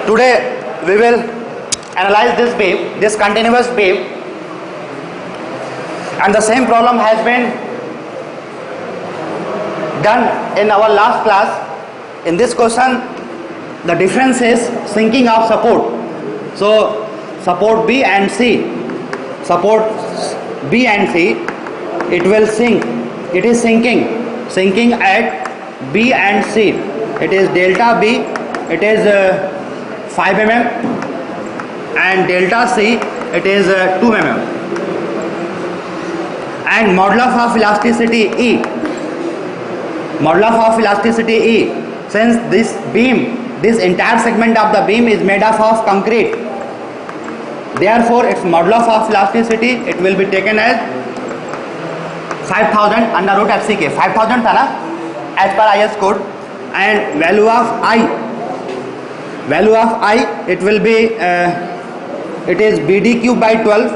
Today we will analyze this beam, this continuous beam, and the same problem has been done in our last class. In this question, the difference is sinking of support. So support B and C, support B and C, it will sink. It is sinking at B and C. It is delta B, it is 5 mm, and delta C, it is 2 mm. And modulus of elasticity E, modulus of elasticity E, since this beam, this entire segment of the beam is made up of concrete, therefore its modulus of elasticity, it will be taken as 5000 under root FCK. 5000 था ना as per IS code. And value of I, it will be it is BD cube by 12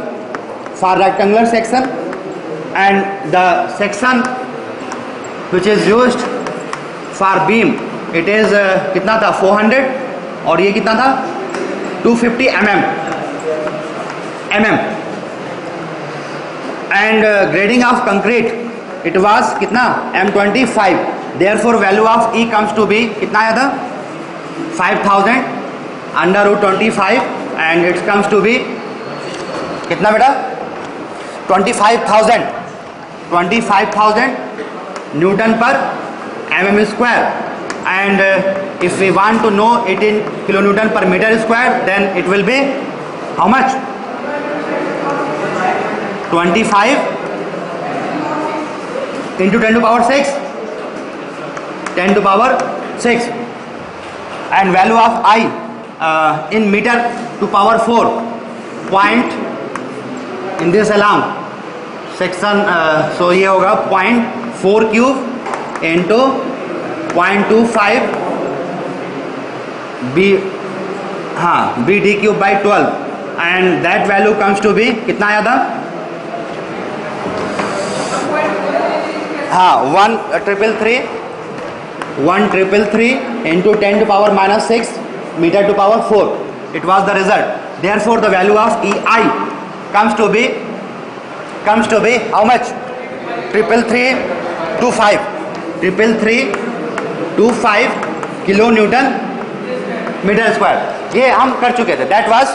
for rectangular section, and the section which is used for beam, it is कितना था 400 और ये कितना था 250 mm. And grading of concrete, it was कितना M25. Therefore value of E comes to be कितना आया था 5000 under root 25, and it comes to be कितना बेटा 25,000 Newton per mm square. And if we want to know it in kilonewton per meter square, then it will be how much? 25 into 10 to power 6, 10 to power 6. And value of I in meter to power 4 point in this along section, so ये होगा 0.4 cube into 0.25 BD cube by 12, and that value comes to be कितना आया था 1,333 into 10 to power minus 6 meter to power 4. It was the result. Therefore the value of EI comes to be how much? 33325 kilonewton meter square. ये हम कर चुके थे. That was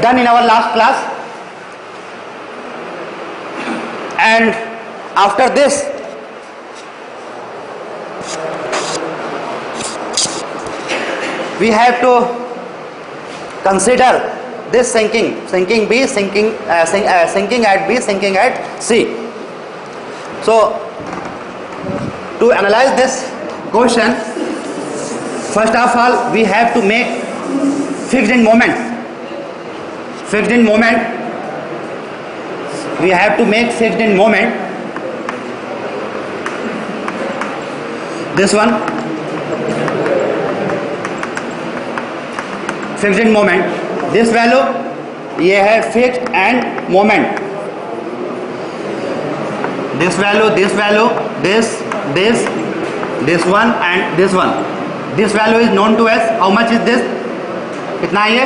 done in our last class. And after this, we have to consider this sinking B, sinking at B, sinking at C. So to analyze this question, first of all we have to make fixed in moment. We have to make fixed in moment. This one, fixed in moment. This value, ये है fixed and moment. This value, this one and this one. This value is known to as, how much is this? कितना है ये?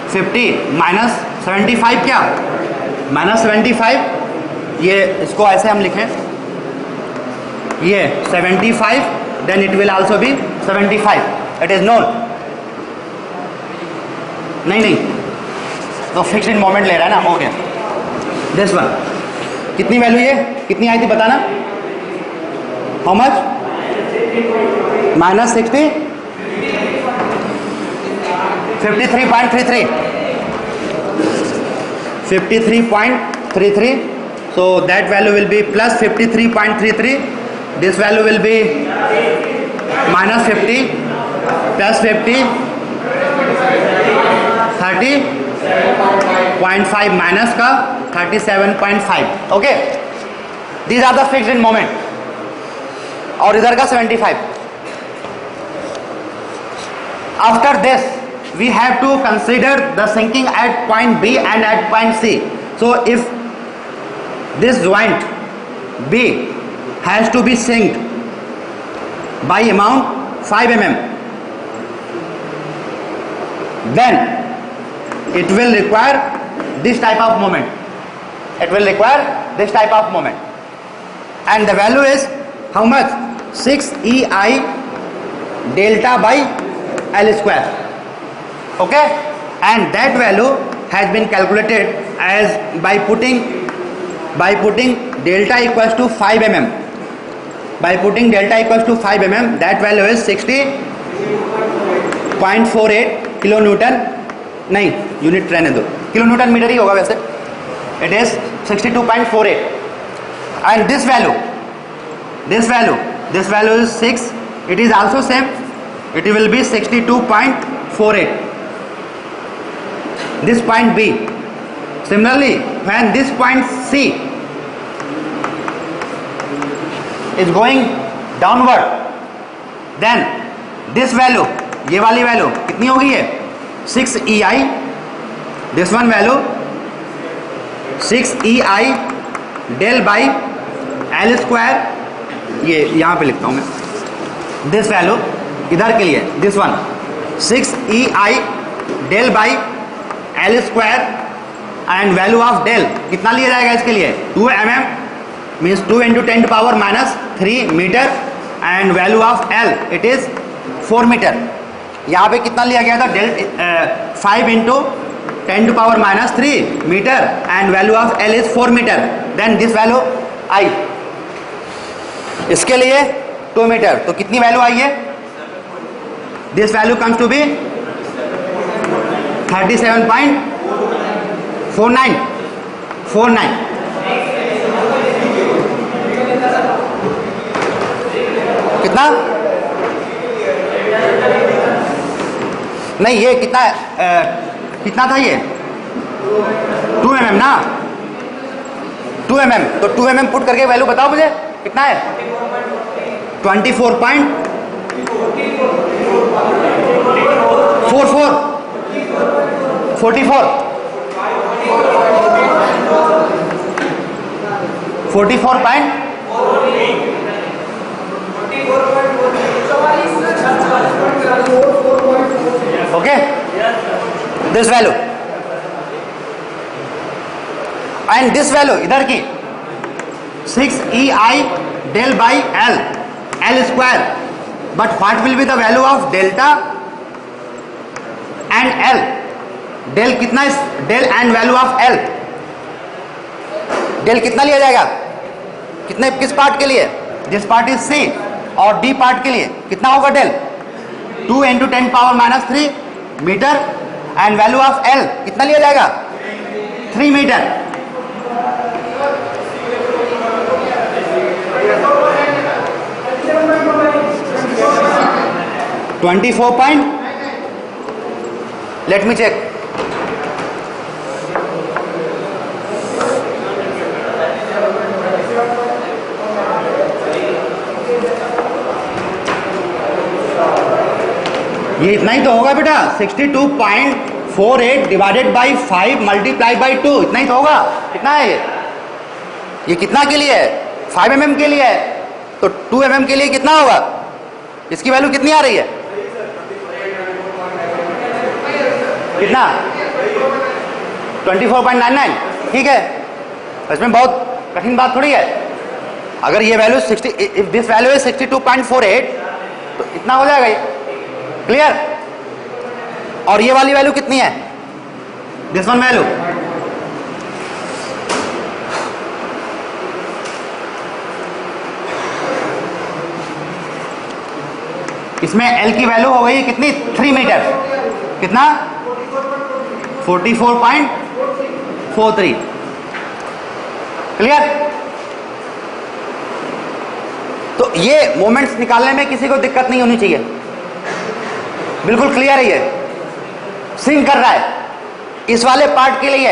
50 minus 75 क्या? Minus 75. ये इसको ऐसे हम लिखें, ये 75, then it will also be 75. It is known. नहीं तो फिक्स्ड इन मोमेंट ले रहा है ना. ओके, दिस वन कितनी वैल्यू, ये कितनी आई थी बताना? How much? minus 60, 53.33. So that value will be plus 53.33. This value will be minus 50 plus 50, 30.5 minus का 37.5. Okay, these are the fixed in moment. और इधर का 75. After this we have to consider the sinking at point B and at point C. So if this joint B has to be sinked by amount 5 mm, then it will require this type of moment. It will require this type of moment, and the value is how much? 6 EI delta by L square. Okay, and that value has been calculated as by putting delta equals to 5 mm. By putting delta equals to 5 mm, that value is 60.48 kilonewton. नहीं, unit रहने दो, kilo Newton metre ही होगा वैसे. It is 62.48, and this value is 6. It is also same. It will be 62.48. This point B. Similarly, when this point C is going downward, then this value, ये वाली value कितनी होगी? है 6 EI. This one value 6 EI del by L square. ये यहाँ पे लिखता हूँ मैं. This value इधर के लिए, this one 6 EI del by L square, and value of del कितना लिया जाएगा इसके लिए? 2 mm, means 2 into 10 to power minus 3 meter, and value of L it is 4 meter. यहाँ पे कितना लिया गया था? del 5 into 10 to power minus 3 meter, and value of L is 4 meter. Then this value I, इसके लिए 2 मीटर, तो कितनी वैल्यू आई है? This value comes to be 37.49. कितना? नहीं, ये कितना कितना था? ये 2 mm ना, 2 mm. तो 2 mm पुट करके वैल्यू बताओ मुझे कितना है? 24.44. 44 point. Okay, this value and this value इधर की 6 EI del by L square. But what will be the value of delta and L? Del कितना है? Del and value of L. Del कितना लिया जाएगा? कितने, किस पार्ट के लिए? This part is C, और D पार्ट के लिए कितना होगा del? 2 into 10 power minus 3 metre, and value of L कितना लिया जाएगा? 3 मीटर. Let me check. ये इतना ही तो होगा बेटा. 62.48 डिवाइडेड बाई 5 मल्टीप्लाई बाई 2, इतना ही तो होगा. कितना है ये कितना के लिए है? 5 mm के लिए है. तो 2 mm के लिए कितना होगा? इसकी वैल्यू कितनी आ रही है? कितना? 24.99. ठीक है, इसमें बहुत कठिन बात थोड़ी है. अगर ये वैल्यू 60, इफ दिस वैल्यू है 62.48, तो इतना हो जाएगा ये. क्लियर? और ये वाली वैल्यू कितनी है? दिस वन वैल्यू इसमें L की वैल्यू हो गई कितनी? 3 मीटर. कितना? 44.43. क्लियर? तो ये मोमेंट्स निकालने में किसी को दिक्कत नहीं होनी चाहिए. बिल्कुल क्लियर है. ये सिंक कर रहा है. इस वाले पार्ट के लिए,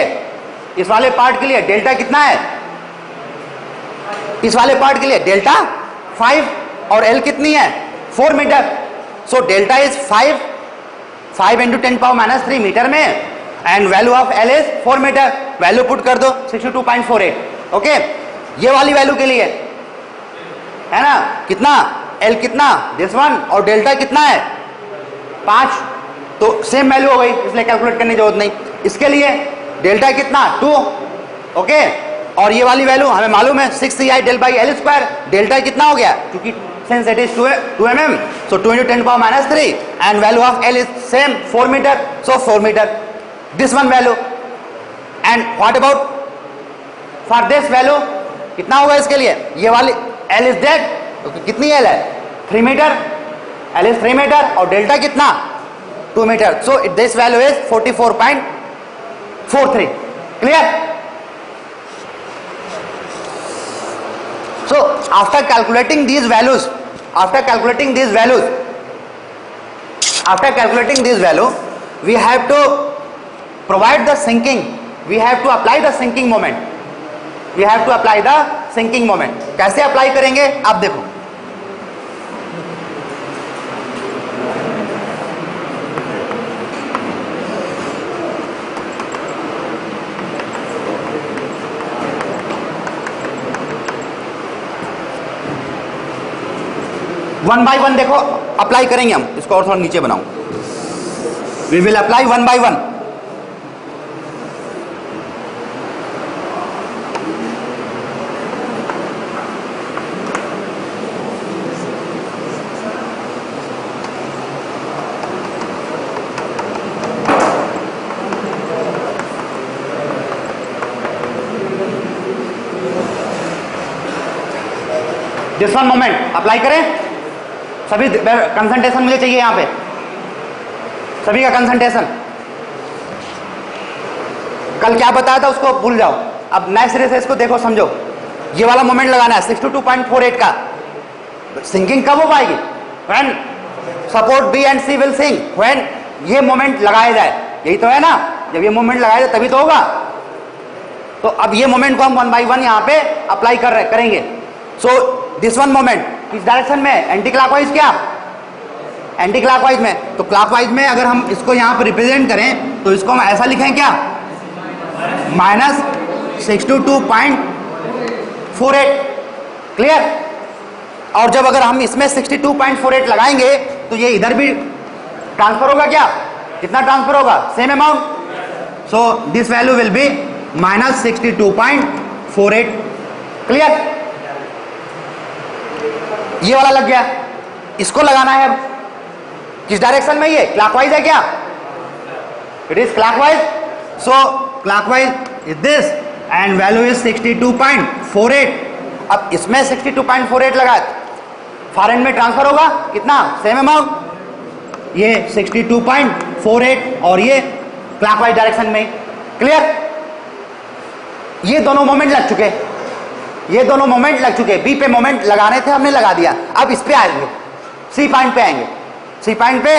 इस वाले पार्ट के लिए डेल्टा कितना है? इस वाले पार्ट के लिए डेल्टा 5 और L कितनी है? 4 meter. So delta is 5 into 10 power minus 3 meter में, and value of L is 4 meter. Value put कर दो 62.48. ओके, ये वाली वैल्यू के लिए है ना. कितना? L कितना? This one. और डेल्टा कितना है? 5. तो सेम वैल्यू हो गई, इसलिए कैलकुलेट करने की जरूरत नहीं। इसके लिए डेल्टा कितना 2, ओके, और ये वाली वैल्यू हमें मालूम है 6CI del by L square. Delta कितना हो गया, क्योंकि since it is 2 mm, so 2 into 10 power -3 and value of L is same 4 meter, so 4 meter. This one value, and what about for this value, कितना होगा इसके लिए, ये वाली L is dead, तो कितनी L है 3 मीटर, L is 3 मीटर और डेल्टा कितना 2 metre, so this value is 44.43. clear? So after calculating these values, we have to provide the sinking, we have to apply the sinking moment, कैसे apply करेंगे आप देखो। One by one देखो apply करेंगे हम, इसको और थोड़ा नीचे बनाऊं। We will apply one by one. This one moment apply करें। सभी कंसंट्रेशन मुझे चाहिए यहां पे, सभी का कंसंट्रेशन। कल क्या बताया था उसको भूल जाओ, अब नए सिरे से इसको देखो समझो। ये वाला मोमेंट लगाना है 62.48 का। सिंकिंग कब हो पाएगी, when support B and C will sink, when ये मोमेंट लगाया जाए, यही तो है ना, जब ये मोमेंट लगाया जाए तभी तो होगा। तो अब ये मोमेंट को हम 1 by 1 यहां पे अप्लाई करेंगे। सो दिस वन मोमेंट किस डायरेक्शन में, एंटी क्लॉकवाइज, क्या एंटी क्लॉकवाइज में। तो क्लॉकवाइज में अगर हम इसको यहाँ पर रिप्रेजेंट करें तो इसको हम ऐसा लिखें क्या, -62.48। क्लियर? और जब अगर हम इसमें 62.48 लगाएंगे तो ये इधर भी ट्रांसफर होगा, क्या कितना ट्रांसफर होगा, same amount. So this value will B -62.48। Clear? ये वाला लग गया, इसको लगाना है अब किस डायरेक्शन में, ये क्लॉकवाइज है क्या, it is clockwise. So clockwise is this and value is 62.48। अब इसमें 62.48 लगा, फार एंड में ट्रांसफर होगा कितना, सेम अमाउंट, ये 62.48 और ये क्लॉकवाइज डायरेक्शन में। क्लियर? ये दोनों मोमेंट लग चुके, बी पे मोमेंट लगाने थे, हमने लगा दिया। अब इस पे आएंगे, सी पॉइंट पे आएंगे। सी पॉइंट पे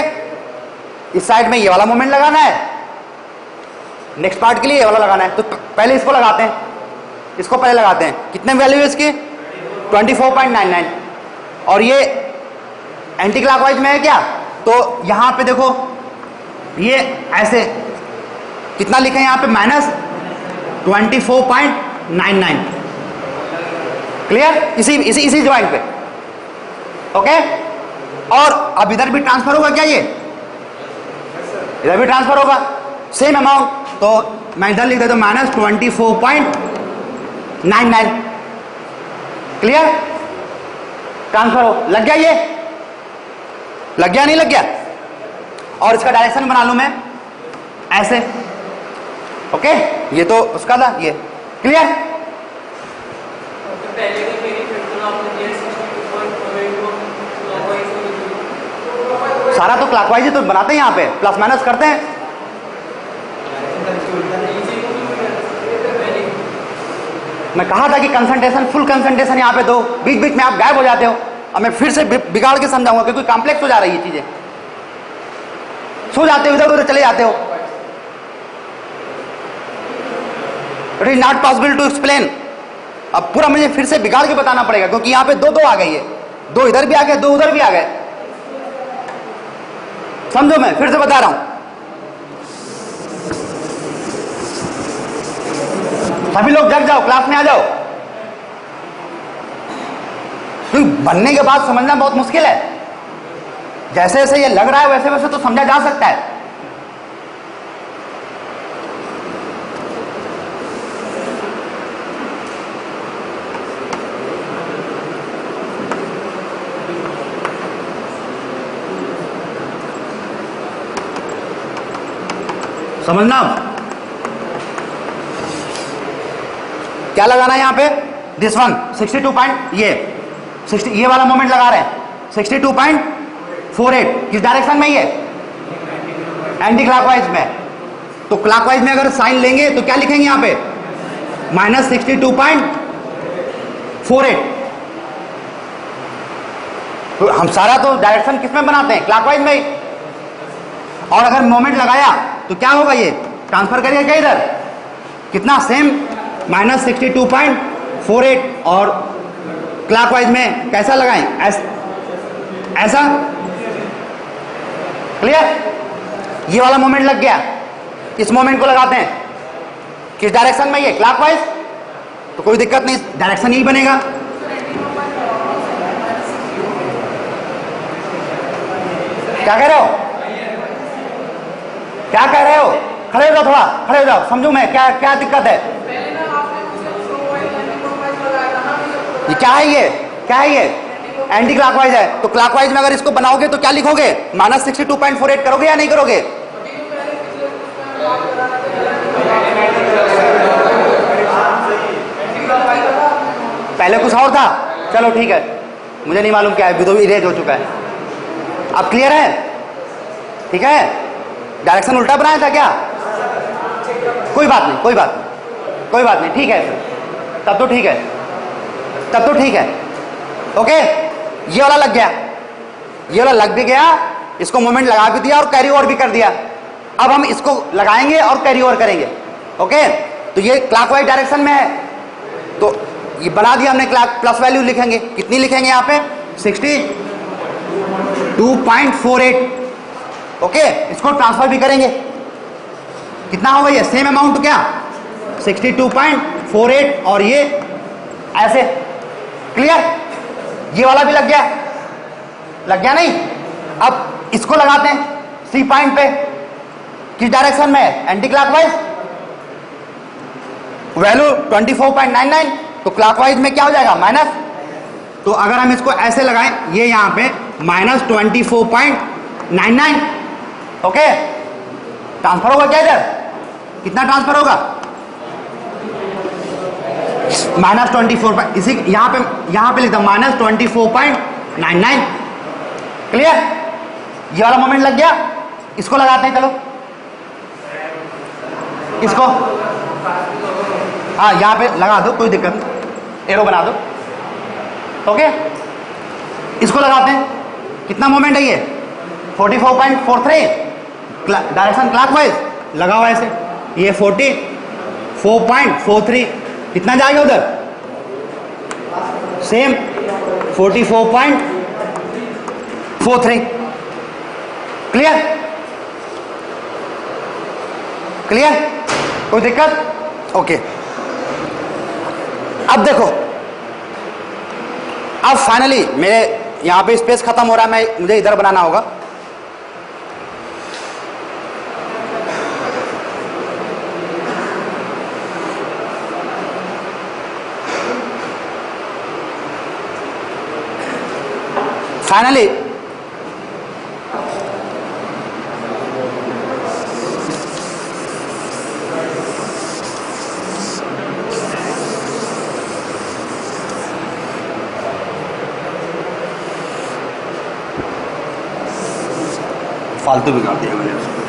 इस साइड में ये वाला मोमेंट लगाना है, नेक्स्ट पार्ट के लिए ये वाला लगाना है। तो पहले इसको लगाते हैं, इसको पहले लगाते हैं। कितने वैल्यू है इसकी, 24.99। और ये एंटी क्लॉकवाइज में है क्या, तो यहां पे देखो ये ऐसे कितना लिखे यहां पे, -24.99। क्लियर? इसी ज्वाइंट पे, ओके। और अब इधर भी ट्रांसफर होगा क्या, ये इधर भी ट्रांसफर होगा, सेम अमाउंट। तो मैं इधर लिख देता हूं -24.99। क्लियर? ट्रांसफर हो, लग गया, ये लग गया, नहीं लग गया। और इसका डायरेक्शन बना लूं मैं ऐसे, ओके। ये तो उसका था, ये क्लियर। सारा तो क्लॉकवाइज ही तो बनाते हैं, यहाँ पे प्लस माइनस करते हैं। मैं कहा था कि कंसंट्रेशन, फुल कंसंट्रेशन यहाँ पे दो, बीच बीच में आप गायब हो जाते हो। अब मैं फिर से बिगाड़ के समझाऊंगा क्योंकि कॉम्प्लेक्स हो जा रही है चीजें, सो जाते हो, इधर उधर चले जाते हो। It is not possible to explain. अब पूरा मुझे फिर से बिगाड़ के बताना पड़ेगा क्योंकि यहाँ पे दो आ गई है, दो इधर भी आ गए, दो उधर भी आ गए। समझो, मैं फिर से बता रहा हूं, सभी लोग जग जाओ, क्लास में आ जाओ। तो बनने के बाद समझना बहुत मुश्किल है। जैसे जैसे ये लग रहा है वैसे वैसे तो समझा जा सकता है, समझना। क्या लगाना है यहाँ पे, दिस वन 62 पॉइंट, ये वाला मोमेंट लगा रहे हैं 62.48, किस डायरेक्शन में, ये एंटी क्लॉकवाइज में। तो क्लॉकवाइज में अगर साइन लेंगे तो क्या लिखेंगे यहाँ पे, -62.48। तो हम सारा तो डायरेक्शन किस में बनाते हैं, क्लॉकवाइज में ही। और अगर मोमेंट लगाया तो क्या होगा, ये ट्रांसफर करिए क्या इधर, कितना सेम -62.48, और क्लॉकवाइज में कैसा लगाएं, ऐसा। क्लियर, ये वाला मोमेंट लग गया, इस मोमेंट को लगाते हैं किस डायरेक्शन में, ये क्लॉकवाइज, तो कोई दिक्कत नहीं, डायरेक्शन यही बनेगा। क्या कह रहे हो, क्या कह रहे हो, खड़े हो जाओ, थोड़ा खड़े हो जाओ, समझू मैं क्या क्या दिक्कत है। ये क्या है, ये क्या है, ये एंटी क्लॉकवाइज है। तो क्लॉकवाइज में अगर इसको बनाओगे तो क्या लिखोगे, -62.48 करोगे या नहीं करोगे। पहले कुछ और था, चलो ठीक है, मुझे नहीं मालूम क्या है, तो इरेज हो चुका है। अब क्लियर है, ठीक है, डायरेक्शन उल्टा बनाया था क्या, कोई बात नहीं, कोई बात नहीं, कोई बात नहीं, ठीक है, तब तो ठीक है, तब तो ठीक है। ओके, ये वाला लग गया, ये वाला लग भी गया, इसको मोमेंट लगा भी दिया और कैरी ओवर भी कर दिया। अब हम इसको लगाएंगे और कैरी ओवर करेंगे। ओके, तो ये क्लॉकवाइज डायरेक्शन में है, तो ये बना दिया हमने, प्लस वैल्यू लिखेंगे, कितनी लिखेंगे यहाँ पे, 62.48। ओके, इसको ट्रांसफर भी करेंगे, कितना होगा ये, सेम अमाउंट, क्या 62.48, और ये ऐसे। क्लियर, ये वाला भी लग गया नहीं। अब इसको लगाते हैं सी पॉइंट पे, किस डायरेक्शन में है, एंटी क्लॉकवाइज, वैल्यू 24.99, तो क्लॉकवाइज में क्या हो जाएगा, माइनस। तो अगर हम इसको ऐसे लगाएं, ये यहां पे -24.99। ओके, ट्रांसफर होगा क्या इधर, कितना ट्रांसफर होगा, -24, इसी यहां पे लिखता -24.99। क्लियर, ये वाला मोमेंट लग गया, इसको लगाते हैं, चलो इसको, हाँ यहां पे लगा दो, कोई दिक्कत नहीं, एरो बना दो। ओके, इसको लगाते हैं, कितना मोमेंट है ये, 44.43, डायरेक्शन क्लॉकवाइज लगा हुआ ऐसे, ये 44.43, कितना जाएगा उधर, सेम 44.43। क्लियर, क्लियर, कोई दिक्कत। ओके, अब देखो, अब फाइनली मेरे यहां पे स्पेस खत्म हो रहा है, मुझे इधर बनाना होगा। फाइनली फालतू बिगाड़ दिया मैंने उसको।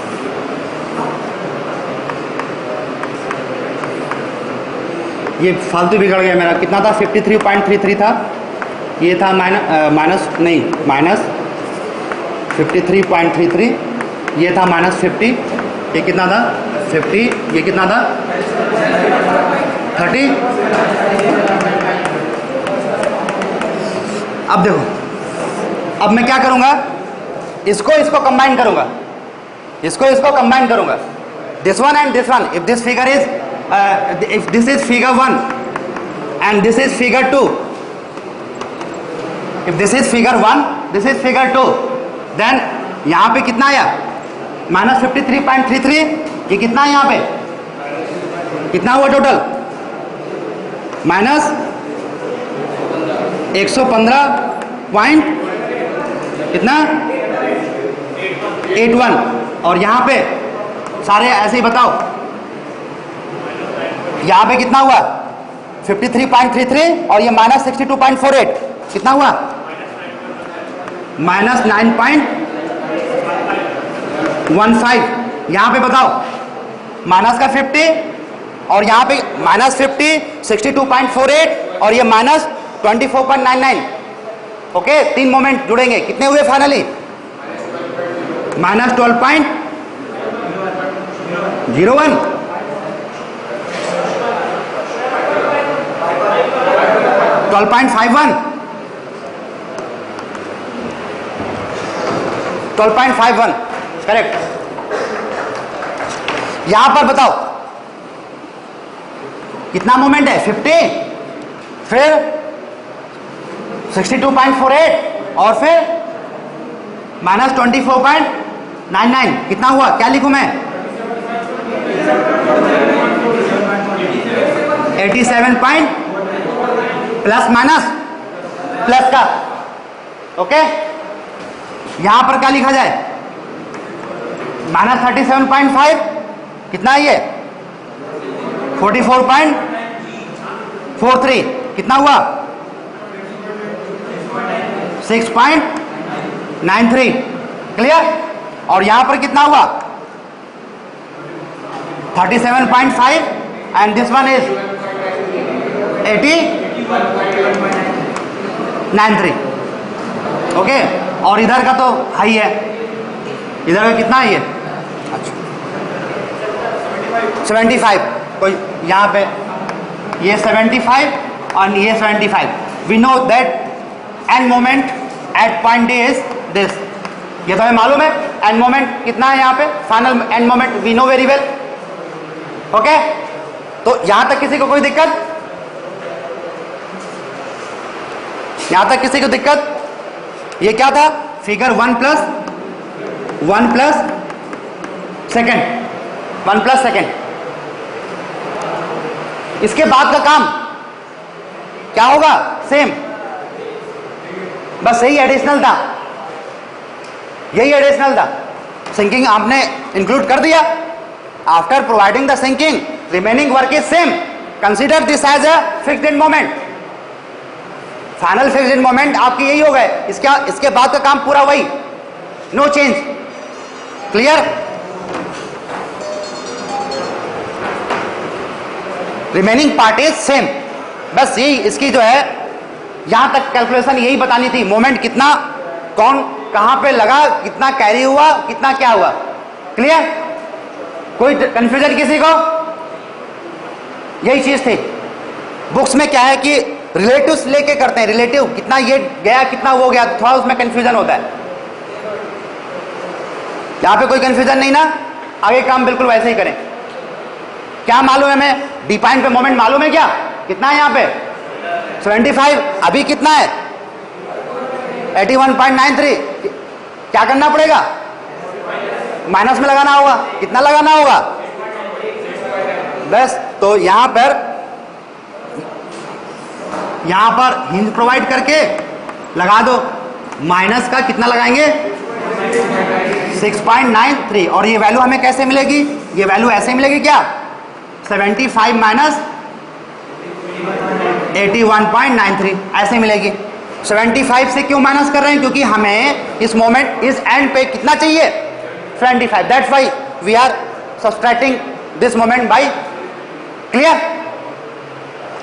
ये फालतू बिगड़ गया मेरा, कितना था, 53.33 था, ये था माइनस 53.33, ये था -50, ये कितना था 50, ये कितना था 30। अब देखो, अब मैं क्या करूंगा, इसको कंबाइन करूंगा, इसको कंबाइन करूंगा, this one and this one, if this figure is if this is figure 1 and this is figure 2, if this is figure 1, this is figure 2, then यहाँ पे कितना आया -53.33, ये कितना है यहाँ पे, कितना हुआ टोटल, -115 पॉइंट कितना 81, और यहाँ पे सारे ऐसे ही बताओ। यहाँ पे कितना हुआ? 53.33 और ये माइनस 62.48 कितना हुआ? माइनस 9.15। यहाँ पे बताओ माइनस का 50 और यहाँ पे माइनस 50, 62.48 और ये माइनस 24.99। ओके, 3 मोमेंट जुड़ेंगे, कितने हुए फाइनली? Minus 12.01, 12.51, 12.51 correct. यहां पर बताओ कितना मोमेंट है? 50, फिर 62.48 और फिर माइनस 24.99 कितना हुआ? क्या लिखूं मैं? 87 प्लस माइनस प्लस का। ओके, यहां पर क्या लिखा जाए? माइनस 37.5 कितना है ये? 44.43 कितना हुआ? 6.93 क्लियर। और यहां पर कितना हुआ? 37.5 and this one is 80.93। Okay, और इधर का तो हाई है, इधर का कितना है ये? अच्छा 75। कोई यहाँ पे ये 75 और ये 75। We know that end moment at point D is this, ये तो हमें मालूम है। एंड मोमेंट कितना है यहाँ पे? Final end moment we know very well. Okay, तो यहां तक किसी को कोई दिक्कत? यहां तक किसी को दिक्कत? ये क्या था? Figure 1 plus second, 1 plus second. इसके बाद का काम क्या होगा? सेम, बस यही एडिशनल था, यही एडिशनल था। सिंकिंग आपने इंक्लूड कर दिया। After providing the sinking remaining work is same. Consider this as a fixed end moment. Final fixed end moment आपकी यही हो गए। इसके बाद का काम पूरा वही, no change. Clear? Remaining part is same. बस यही इसकी जो है यहां तक कैलकुलेशन यही बतानी थी। मोमेंट कितना, कौन कहां पे लगा, कितना कैरी हुआ, कितना क्या हुआ। क्लियर? कोई कंफ्यूजन किसी को? यही चीज थी। बुक्स में क्या है कि रिलेटिव्स लेके करते हैं, रिलेटिव कितना ये गया कितना वो गया, थोड़ा उसमें कंफ्यूजन होता है। यहां पे कोई कंफ्यूजन नहीं ना, आगे काम बिल्कुल वैसे ही करें। क्या मालूम है हमें? डी पॉइंट पे मोमेंट मालूम है क्या? कितना है यहाँ पे? 75। अभी कितना है? 81.93। क्या करना पड़ेगा? माइनस में लगाना होगा। कितना लगाना होगा? बस, तो यहां पर हिंज प्रोवाइड करके लगा दो। माइनस का कितना लगाएंगे? 6.93। और ये वैल्यू हमें कैसे मिलेगी? ये वैल्यू ऐसे मिलेगी क्या? 75 माइनस 81.93 ऐसे मिलेगी। 75 से क्यों माइनस कर रहे हैं? क्योंकि हमें इस मोमेंट इस एंड पे कितना चाहिए? 75। That's why we are subtracting this moment by. Clear?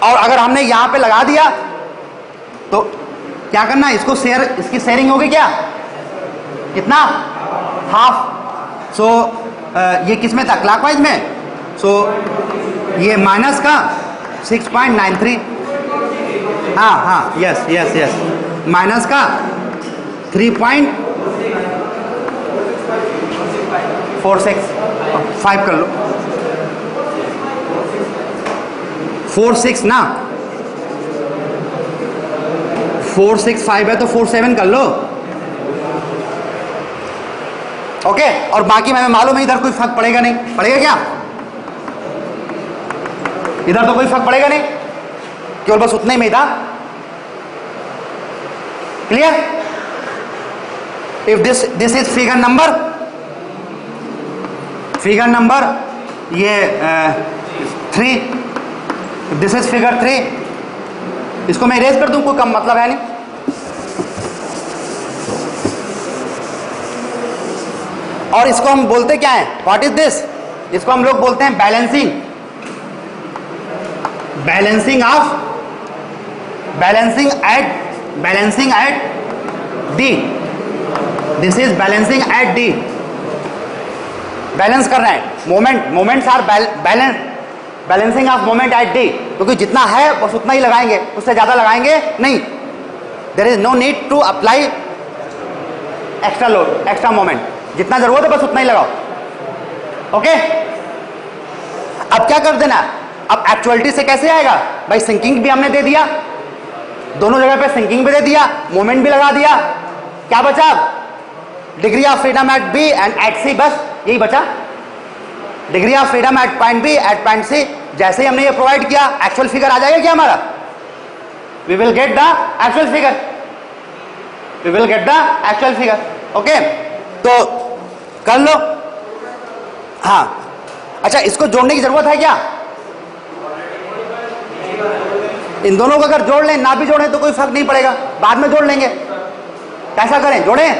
और अगर हमने यहां पे लगा दिया तो क्या करना? इसको इसकी शेयरिंग होगी क्या? कितना? हाफ। सो ये किस में था? क्लॉकवाइज में। सो ये माइनस का 6.93। हाँ, यस, माइनस का 3.46 कर लो। 46 ना, 465 है तो 47 कर लो। ओके, और बाकी हमें मालूम है इधर कोई फर्क पड़ेगा नहीं। पड़ेगा क्या? इधर तो कोई फर्क पड़ेगा नहीं, केवल बस उतने में ही था। Clear? If this is figure number figure number ये 3, दिस इज फिगर 3. इसको मैं इरेज कर दूं, कोई कम मतलब है नहीं. और इसको हम बोलते क्या है, व्हाट इज दिस? इसको हम लोग बोलते हैं balancing. Balancing at D. This is balancing at D. Balance कर रहे हैं moments are balancing of moment at D. क्योंकि जितना है बस उतना ही लगाएंगे, उससे ज्यादा लगाएंगे नहीं. There is no need to apply extra load, extra moment. जितना जरूरत है बस उतना ही लगाओ. ओके. अब क्या कर देना, अब एक्चुअलिटी से कैसे आएगा भाई? सिंकिंग भी हमने दे दिया, दोनों जगह पे सिंकिंग भी दे दिया, मोमेंट भी लगा दिया. क्या बचा? Degree of freedom at B and at C. बस यही बचा. Degree of freedom at point B at point C. जैसे ही हमने ये प्रोवाइड किया, एक्चुअल फिगर आ जाएगा क्या हमारा? We will get the actual figure. Okay, तो कर लो. हाँ, अच्छा, इसको जोड़ने की जरूरत है क्या? इन दोनों को अगर जोड़ लें, ना भी जोड़ें तो कोई फर्क नहीं पड़ेगा, बाद में जोड़ लेंगे. कैसा करें, जोड़ें?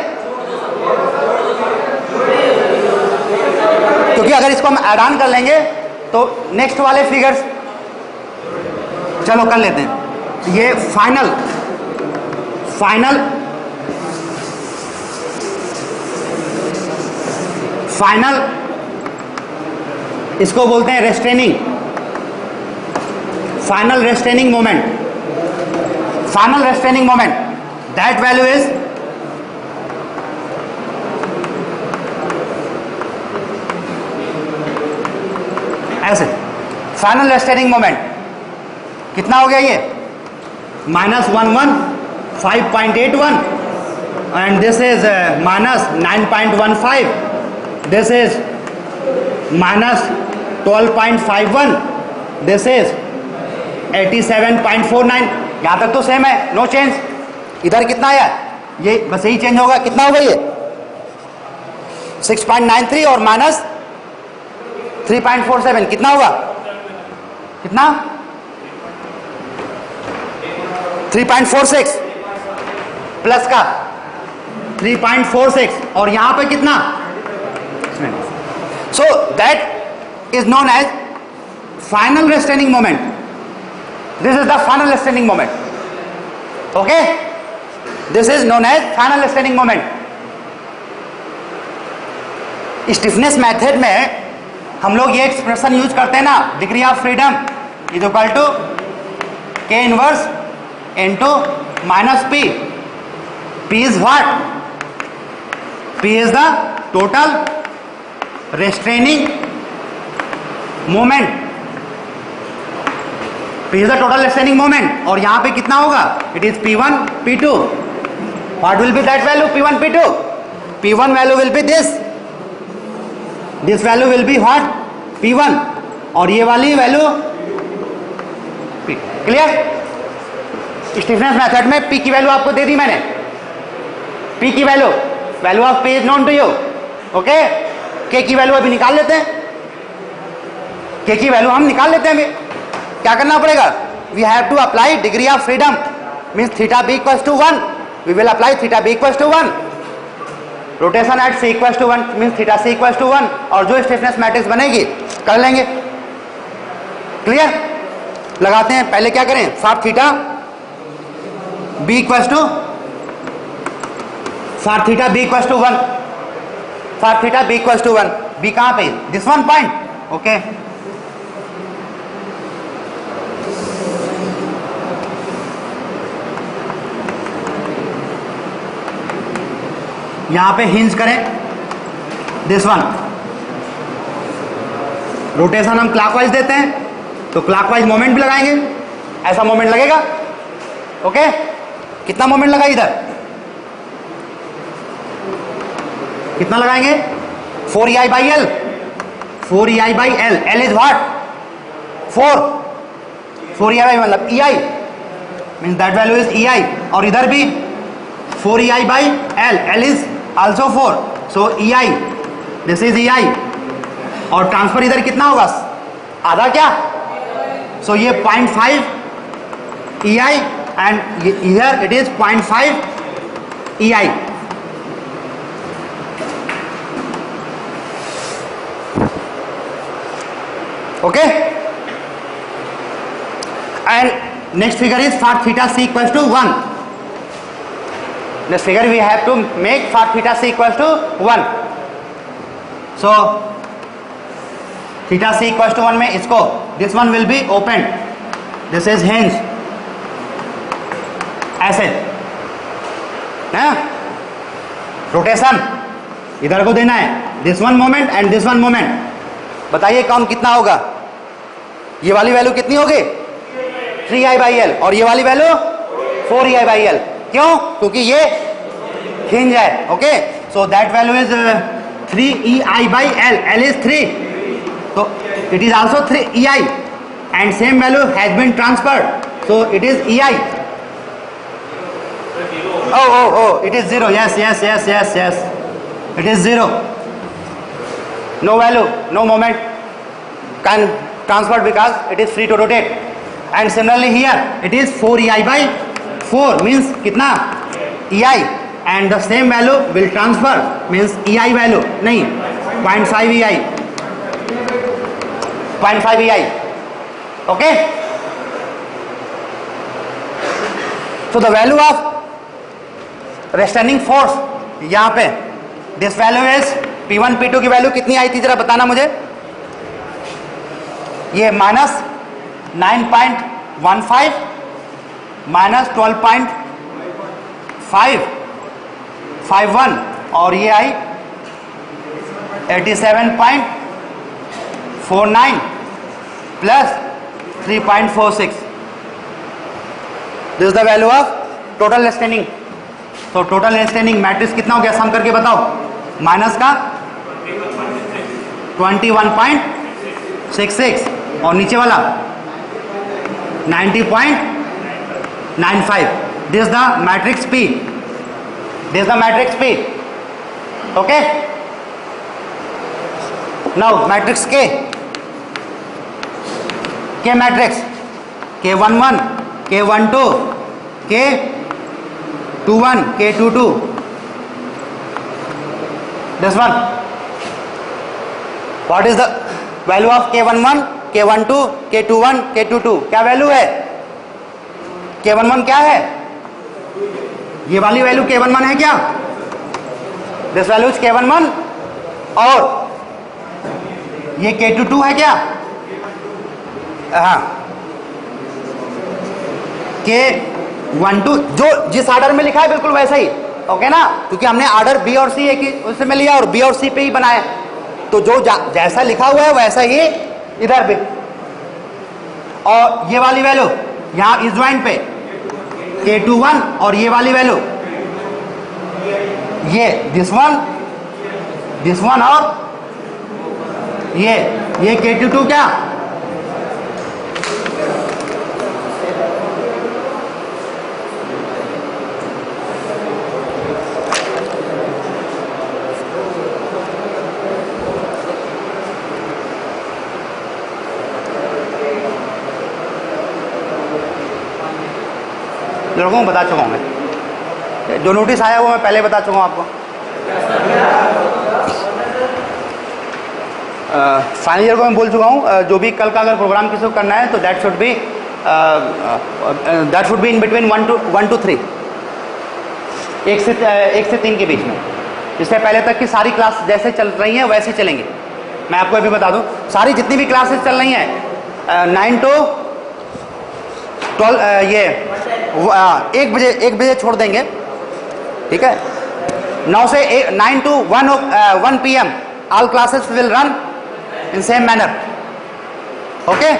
क्योंकि अगर इसको हम ऐड ऑन कर लेंगे तो नेक्स्ट वाले फिगर्स, चलो कर लेते हैं. ये फाइनल इसको बोलते हैं restraining. Final restraining moment. That value is ऐसे. फाइनल रेस्ट्रेनिंग मोमेंट कितना हो गया ये? -5.81 and this is -9.15. This is -12.51. This is 87.49. यहां तक तो सेम है, नो चेंज. इधर कितना आया? ये बस यही चेंज होगा. कितना होगा ये? 6.93 और -3.47. कितना होगा? कितना? 3.46 प्लस का 3.46 और यहां पे कितना? So that is known as final restraining moment. This is the final restraining moment. Okay, this is known as final restraining moment. Stiffness method में हम लोग ये एक्सप्रेशन यूज करते हैं ना, degree of freedom is equal to K inverse into minus P. P is what? P is the total restraining moment. P is the total restraining moment. और यहां पे कितना होगा? It is P1 P2. What will be that value? P1 P2. P1 value will be this value will be what? P1. और ये वाली value P. Clear? Stiffness method में P की वैल्यू आपको दे दी मैंने. P की value of P is known to you. Okay, K की वैल्यू अभी निकाल लेते हैं. K की वैल्यू हम निकाल लेते हैं. अभी क्या करना पड़ेगा? We have to apply degree of freedom. Means theta B equals to 1. We will apply theta B equals to 1. Rotation at C equals to 1 means theta C equals to 1. और जो स्टिफनेस मैट्रिक्स बनेगी कर लेंगे. Clear? लगाते हैं. पहले क्या करें? For theta B equals to 1. For theta B equals to 1. B कहां पे? This one point. ओके, यहां पे हिंज करें दिस वन. रोटेशन हम क्लॉकवाइज देते हैं तो क्लॉकवाइज मोमेंट भी लगाएंगे. ऐसा मोमेंट लगेगा. ओके, कितना मोमेंट लगा इधर? कितना लगाएंगे? 4EI/L. 4EI/L. L is what? 4. 4EI मतलब EI means that value is EI. और इधर भी 4EI/L. L is also 4. So EI, this is EI. और ट्रांसफर इधर कितना होगा, आधा क्या, सो ये 0.5 EI and here it is 0.5 EI. Okay, and next figure is for theta c equals to 1. Next figure we have to make for theta c equals to 1. So theta c equals to 1 में इसको, this one will be opened, this is hinge, ऐसे है, rotation इधर को देना है, this one moment and this one moment. बताइए कौन कितना होगा, ये वाली वैल्यू कितनी होगी 3i/L और ये वाली वैल्यू 4ei/L. क्यों, क्योंकि ये हिंज है. Okay, so that value is 3ei/L, L is 3, तो it is also 3ei and same value has been transferred, so it is ei. oh it is 0. yes it is 0. No value, no moment can transfer because it is free to rotate. And similarly here it is 4ei/4 means कितना ei, and the same value will transfer means ei value नहीं 0.5 ei, 0.5 ei. Okay, so the value of restraining force यहाँ पे this value is P1 P2 की value कितनी आई थी जरा बताना मुझे. ये -9.15 -12.551 और ये आई 87.49 plus 3.46. This is the value of total restraining. तो टोटल रेस्ट्रेनिंग मैट्रिक्स कितना हो गया, सम करके बताओ. माइनस का 21.66 और नीचे वाला 90.95. This the matrix P. This the matrix P. Okay, now matrix K matrix K11 K12 K21 K22. This one, what is the value of K11 K12 K21 K22? क्या वैल्यू है K11? क्या है ये वाली वैल्यू K11 है क्या, this value is K11. और ये K22 है क्या, हाँ K12 जो जिस ऑर्डर में लिखा है बिल्कुल वैसा ही. ओके ना, क्योंकि हमने ऑर्डर बी और सी एक ही उसमें लिया और बी और सी पे ही बनाया, तो जो जैसा लिखा हुआ है वैसा ही इधर भी. और ये वाली वैल्यू यहाँ इस ज्वाइंट पे K21 और ये वाली वैल्यू ये दिस वन और ये K22 क्या, लोगों को बता चुका हूँ मैं, जो नोटिस आया वो मैं पहले बता चुका हूँ आपको. फाइनल ईयर को मैं बोल चुका हूँ, जो भी कल का अगर प्रोग्राम किसी को करना है तो that should be in between 1 to 3, 1 से 3 के बीच में. इससे पहले तक की सारी क्लास जैसे चल रही हैं वैसे चलेंगी. मैं आपको अभी बता दूं, सारी जितनी भी क्लासेस चल रही हैं 9 to 12 ये 1 बजे छोड़ देंगे, ठीक है. 9 to 1 PM all classes will run in same manner. Okay,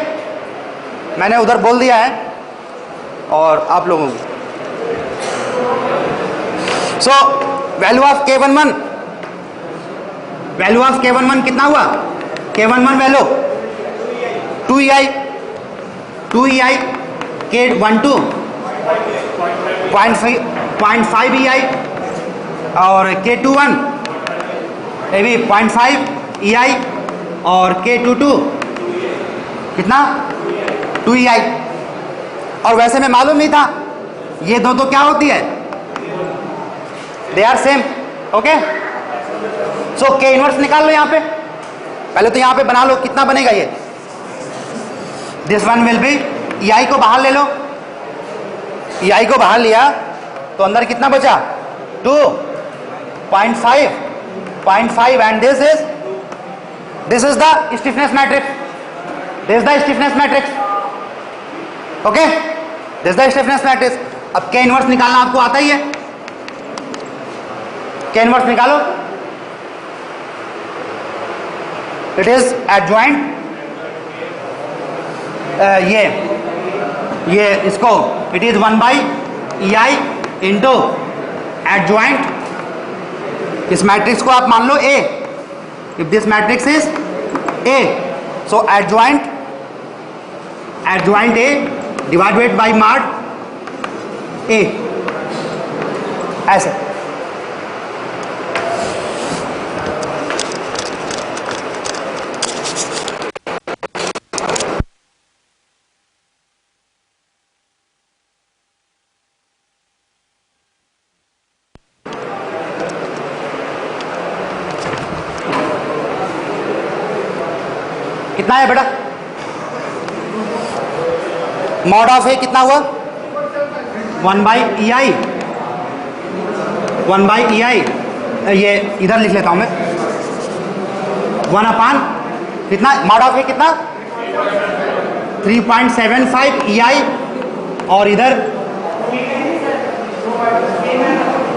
मैंने उधर बोल दिया है और आप लोगों को. सो वैल्यू ऑफ K11 कितना हुआ, K11 value 2ei K12 0.5 EI और K21 ये भी 0.5 EI और K22 कितना 2EI। और वैसे में मालूम नहीं था ये दो तो क्या होती है, they are same. Okay, so K inverse निकाल लो यहाँ पे, पहले तो यहाँ पे बना लो कितना बनेगा ये, this one will be, EI को बाहर ले लो, EI को बाहर लिया तो अंदर कितना बचा 2.5 and this is the stiffness matrix, this is the stiffness matrix. Okay, this is the stiffness matrix. अब K इनवर्स निकालना आपको आता ही है, K इनवर्स निकालो, इट इज एडजॉइंट, ये इसको it is 1/EI into adjoint, इस मैट्रिक्स को आप मान लो A, if this matrix is A, so adjoint A divided by mod A, ऐसे। कितना है बेटा, मॉड ऑफ ए कितना हुआ 1/EI, ये इधर लिख लेता हूं मैं, 1 अपान कितना, मॉड ऑफ ए कितना 3.75 EI और इधर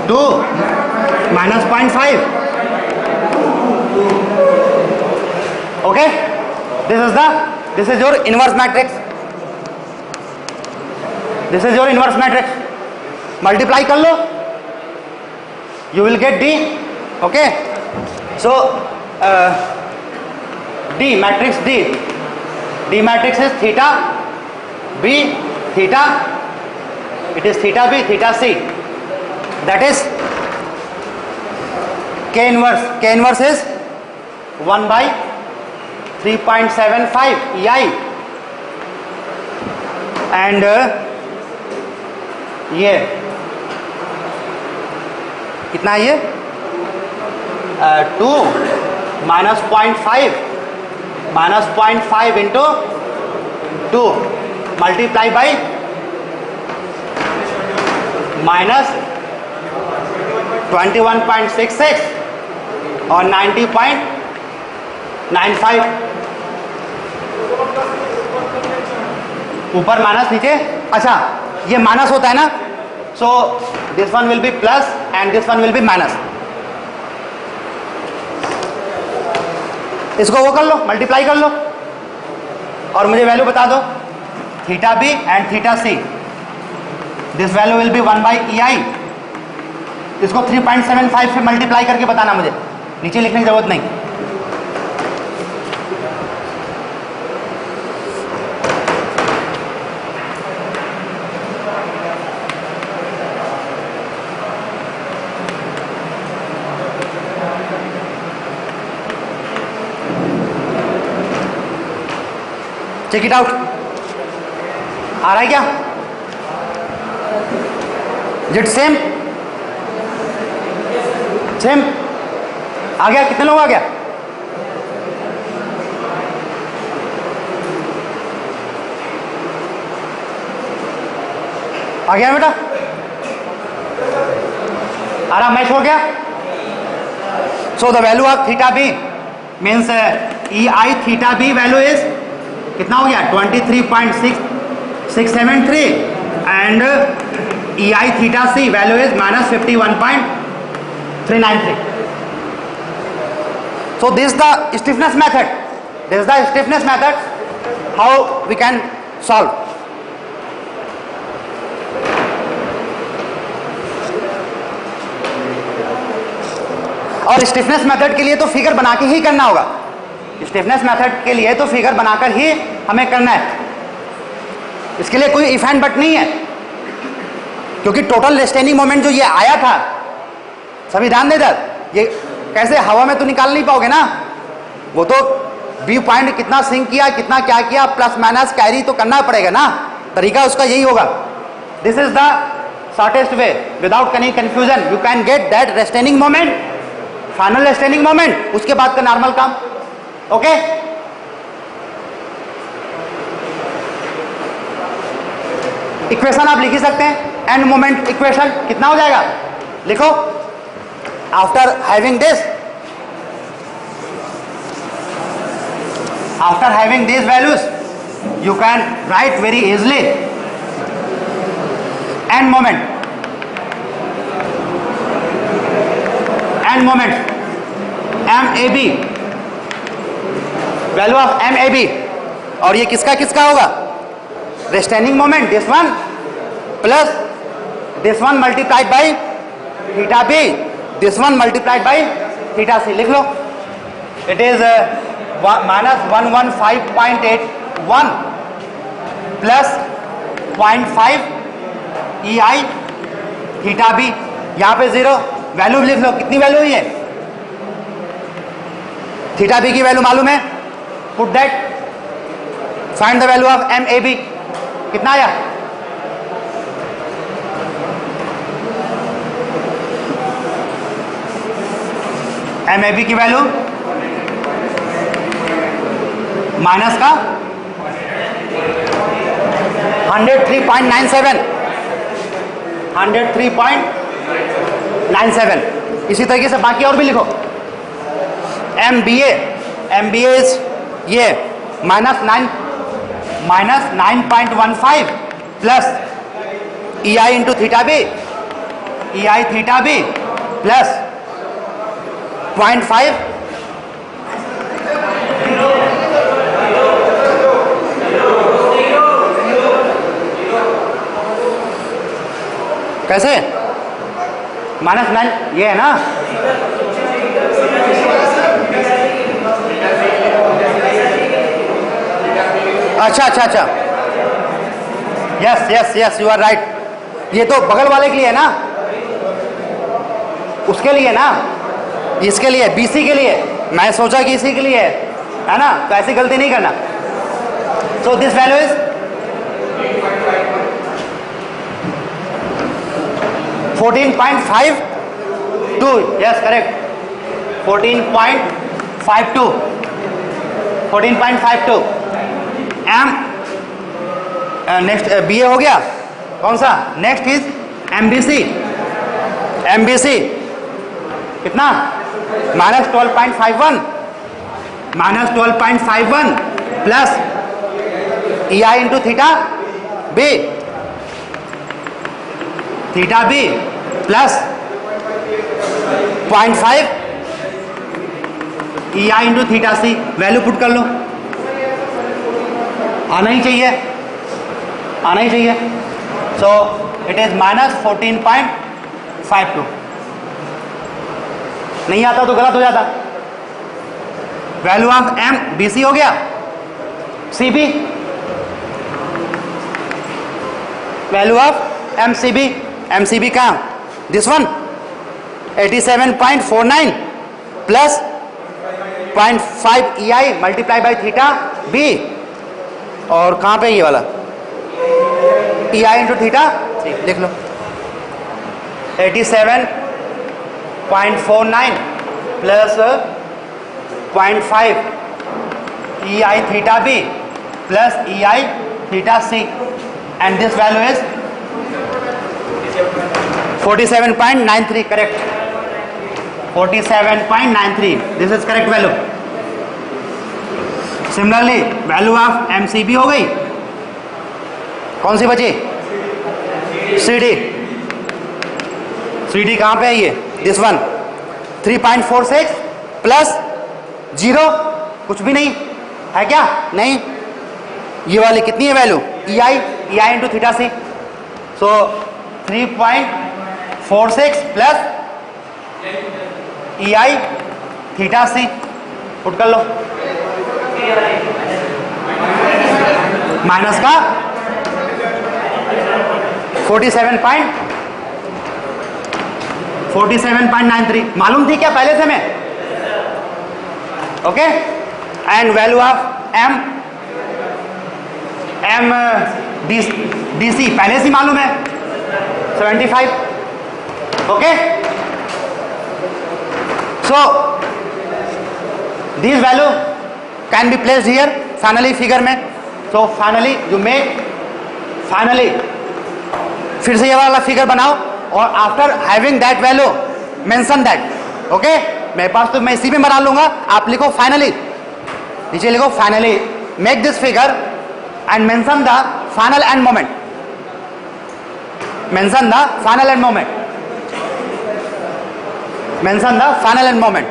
2 minus 0.5। Okay, this is your inverse matrix, this is your inverse matrix, multiply कर लो, you will get D। okay, so D matrix D matrix is theta B theta, it is theta B theta C, that is K inverse is 1/3.75 EI and ये कितना है ये 2 minus 0.5 into 2 multiply by minus 21.66 और 90.95, ऊपर minus नीचे, अच्छा ये minus होता है ना, so this one will be plus and this one will be minus, इसको वो कर लो, मल्टीप्लाई कर लो और मुझे वैल्यू बता दो theta B and theta C, this value will be 1/EI, इसको 3.75 से मल्टीप्लाई करके बताना, मुझे नीचे लिखने की जरूरत नहीं। चेक इट आउट, आ रहा है क्या, इज इट सेम आ गया, कितने लोग आ गया, आ गया बेटा, आ रहा, मैच हो गया। So the value of theta B means EI theta B value is कितना हो गया 23.673 and EI theta C value is -51.393। So this is the stiffness method. This is the stiffness method. How we can solve? और stiffness method के लिए तो figure बना के ही करना होगा, स्टिफनेस मेथड के लिए तो फिगर बनाकर ही हमें करना है, इसके लिए कोई इफ एंड बट नहीं है, क्योंकि टोटल रेस्टेनिंग मोमेंट जो ये आया था, सभी ध्यान दे, ये कैसे हवा में तो निकाल नहीं पाओगे ना, वो तो बी पॉइंट कितना सिंक किया, कितना क्या किया, प्लस माइनस कैरी तो करना पड़ेगा ना, तरीका उसका यही होगा. This is the shortest way without any confusion. You can get that restraining moment, final restraining moment, उसके बाद का नॉर्मल काम. ओके इक्वेशन आप लिख ही सकते हैं. एंड मोमेंट इक्वेशन कितना हो जाएगा, लिखो. After having this, after having this values you can write very easily end moment, end moment M A B, value of M A B. और ये किसका किसका होगा, restraining moment this one plus this one multiplied by theta B, this one multiplied by theta C. लिख लो. It is minus 115.81 plus 0.5 E I theta B. यहाँ पे zero, value लिख लो. कितनी वैल्यू हुई है, थीटा बी की वैल्यू मालूम है, put that, find the value of M A B. कितना आया, एम ए बी की वैल्यू माइनस का 103.97, 103.97. इसी तरीके से बाकी और भी लिखो. एम बी ए इज ये minus 9.15 plus E I into theta B, E I theta B plus 0.5 कैसे, -9 ये है ना, अच्छा अच्छा अच्छा, yes yes yes you are right. ये तो बगल वाले के लिए है ना, उसके लिए ना, इसके लिए बीसी के लिए. मैं सोचा कि इसी के लिए है ना, तो ऐसी गलती नहीं करना. So this value is 14.52. Yes correct, 14.52, 14.52. M next B A हो गया. कौन सा, नेक्स्ट इज एमबीसी. एमबीसी कितना, -12.51, -12.51 plus E I into theta B, theta B plus 0.5 E I into theta C. Value put कर लो. आना ही चाहिए, आना ही चाहिए. So it is -14.52. नहीं आता तो गलत हो जाता. Value of M B C हो गया. C B, value of M C B. M C B कहाँ, this one 87.49 plus 0.5 E I multiply by theta B. और कहाँ पे ये वाला ई आई इंटू थीटा, लिख लो. 87.49 plus 0.5 E I theta B plus E I theta C. And this value is 47.93. Correct, 47.93. This is correct value. Similarly value of M C B हो गई. कौन सी बची, सी डी. सी डी कहाँ पे है ये, दिस वन 3.46 प्लस 0, कुछ भी नहीं है क्या, नहीं. ये वाली कितनी है value, E I into theta C. So 3.46 plus E I theta C. Put कर लो. माइनस का 47.93. मालूम थी क्या पहले से मैं, okay. and value of m dc पहले से मालूम है 75. Okay, so this value can be placed here finally figure में. So finally you make finally फिर से ये वाला फिगर बनाओ और after having that value mention that. Okay, मेरे पास तो मैं इसी में बना लूंगा, आप लिखो फाइनली, नीचे लिखो finally make this figure and mention the final end moment. Mention the final end moment. Mention the final end moment.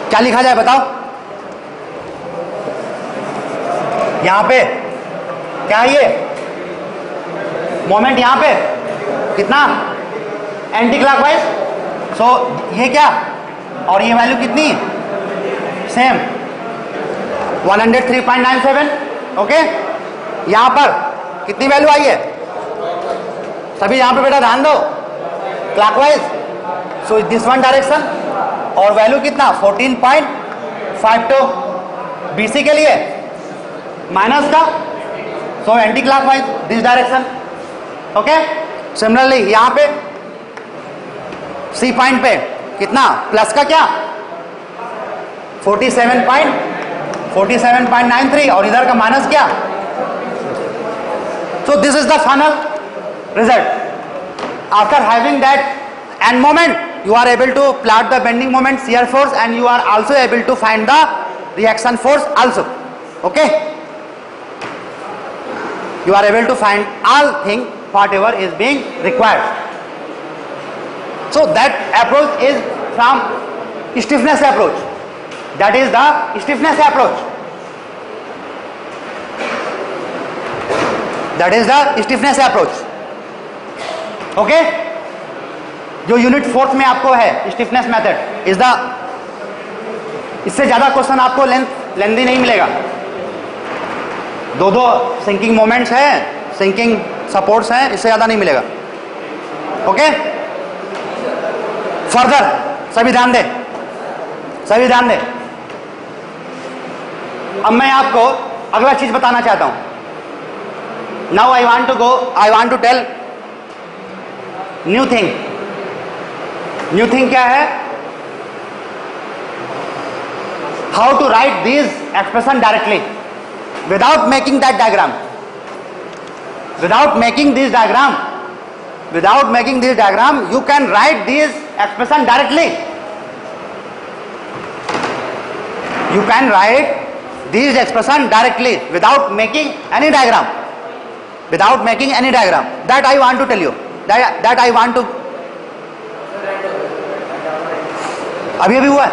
क्या लिखा जाए बताओ? यहां पे क्या है ये मोमेंट, यहां पे कितना एंटी क्लॉकवाइज. सो ये क्या और ये वैल्यू कितनी सेम 103.97. ओके, यहां पर कितनी वैल्यू आई है सभी? यहां पे बेटा ध्यान दो, clockwise. So this one direction और वैल्यू कितना 14.52 बीसी के लिए माइनस का. So anti clockwise this direction. Okay, similarly यहां पे सी पॉइंट पे कितना प्लस का क्या 47.93 और इधर का माइनस क्या. So this is the final result. After having that end moment you are able to plot the bending moment, shear force, and you are also able to find the reaction force also. Okay, you are able to find all thing whatever is being required. So that approach is from stiffness approach. That is the stiffness approach. That is the stiffness approach. Okay, जो unit 4th में आपको है stiffness method is the, इससे ज्यादा question आपको lengthy नहीं मिलेगा. दो सिंकिंग मोमेंट्स हैं, सिंकिंग सपोर्ट्स हैं, इससे ज्यादा नहीं मिलेगा. ओके, फर्दर सभी ध्यान दे, सभी ध्यान दे. अब मैं आपको अगला चीज बताना चाहता हूं. Now I want to tell new thing. New thing क्या है? How to write this expression directly without making that diagram. Without making this diagram you can write this expression directly. You can write this expression directly without making any diagram. That I want to tell you, that I want to. अभी हुआ है.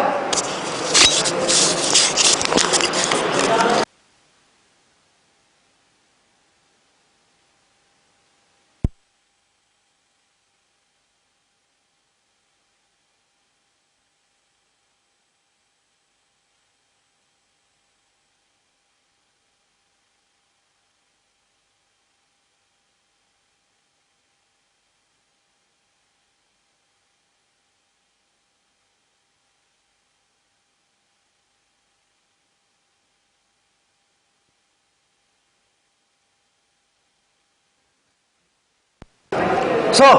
So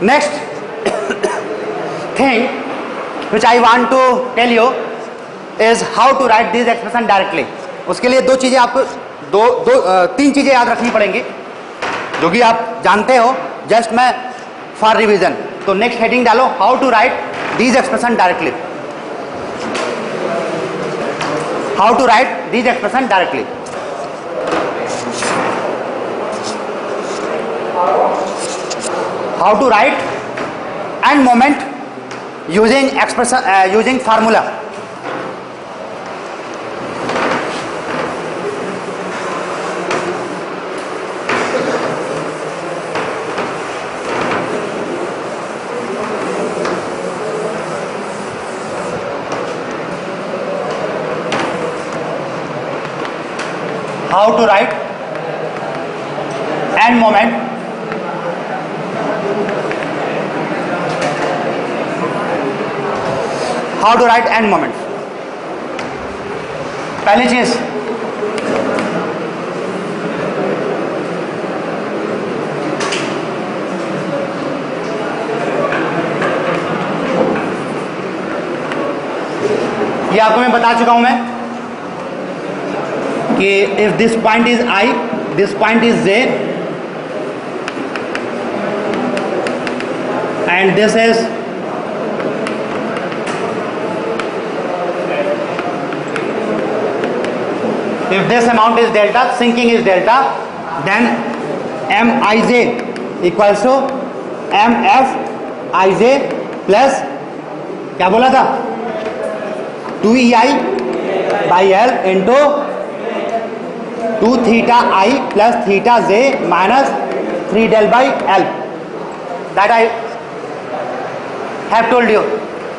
next thing which I want to tell you is how to write this expression directly. उसके लिए दो चीजें आपको तीन चीजें याद रखनी पड़ेंगी जो कि आप जानते हो. जस्ट मैं फॉर रिवीजन. तो नेक्स्ट हेडिंग डालो, how to write this expression directly. How to write this expression directly. How to write and moment using expression using formula. how to write end moment. How to write end moment. पहली चीज, ये आपको मैं बता चुका हूं मैं कि if this point is I, this point is J, and this is if this amount is delta, sinking is delta, then Mij equals to Mfij plus क्या बोला था 2EI by L into 2 theta I plus theta j minus 3 del by L. That I have told you.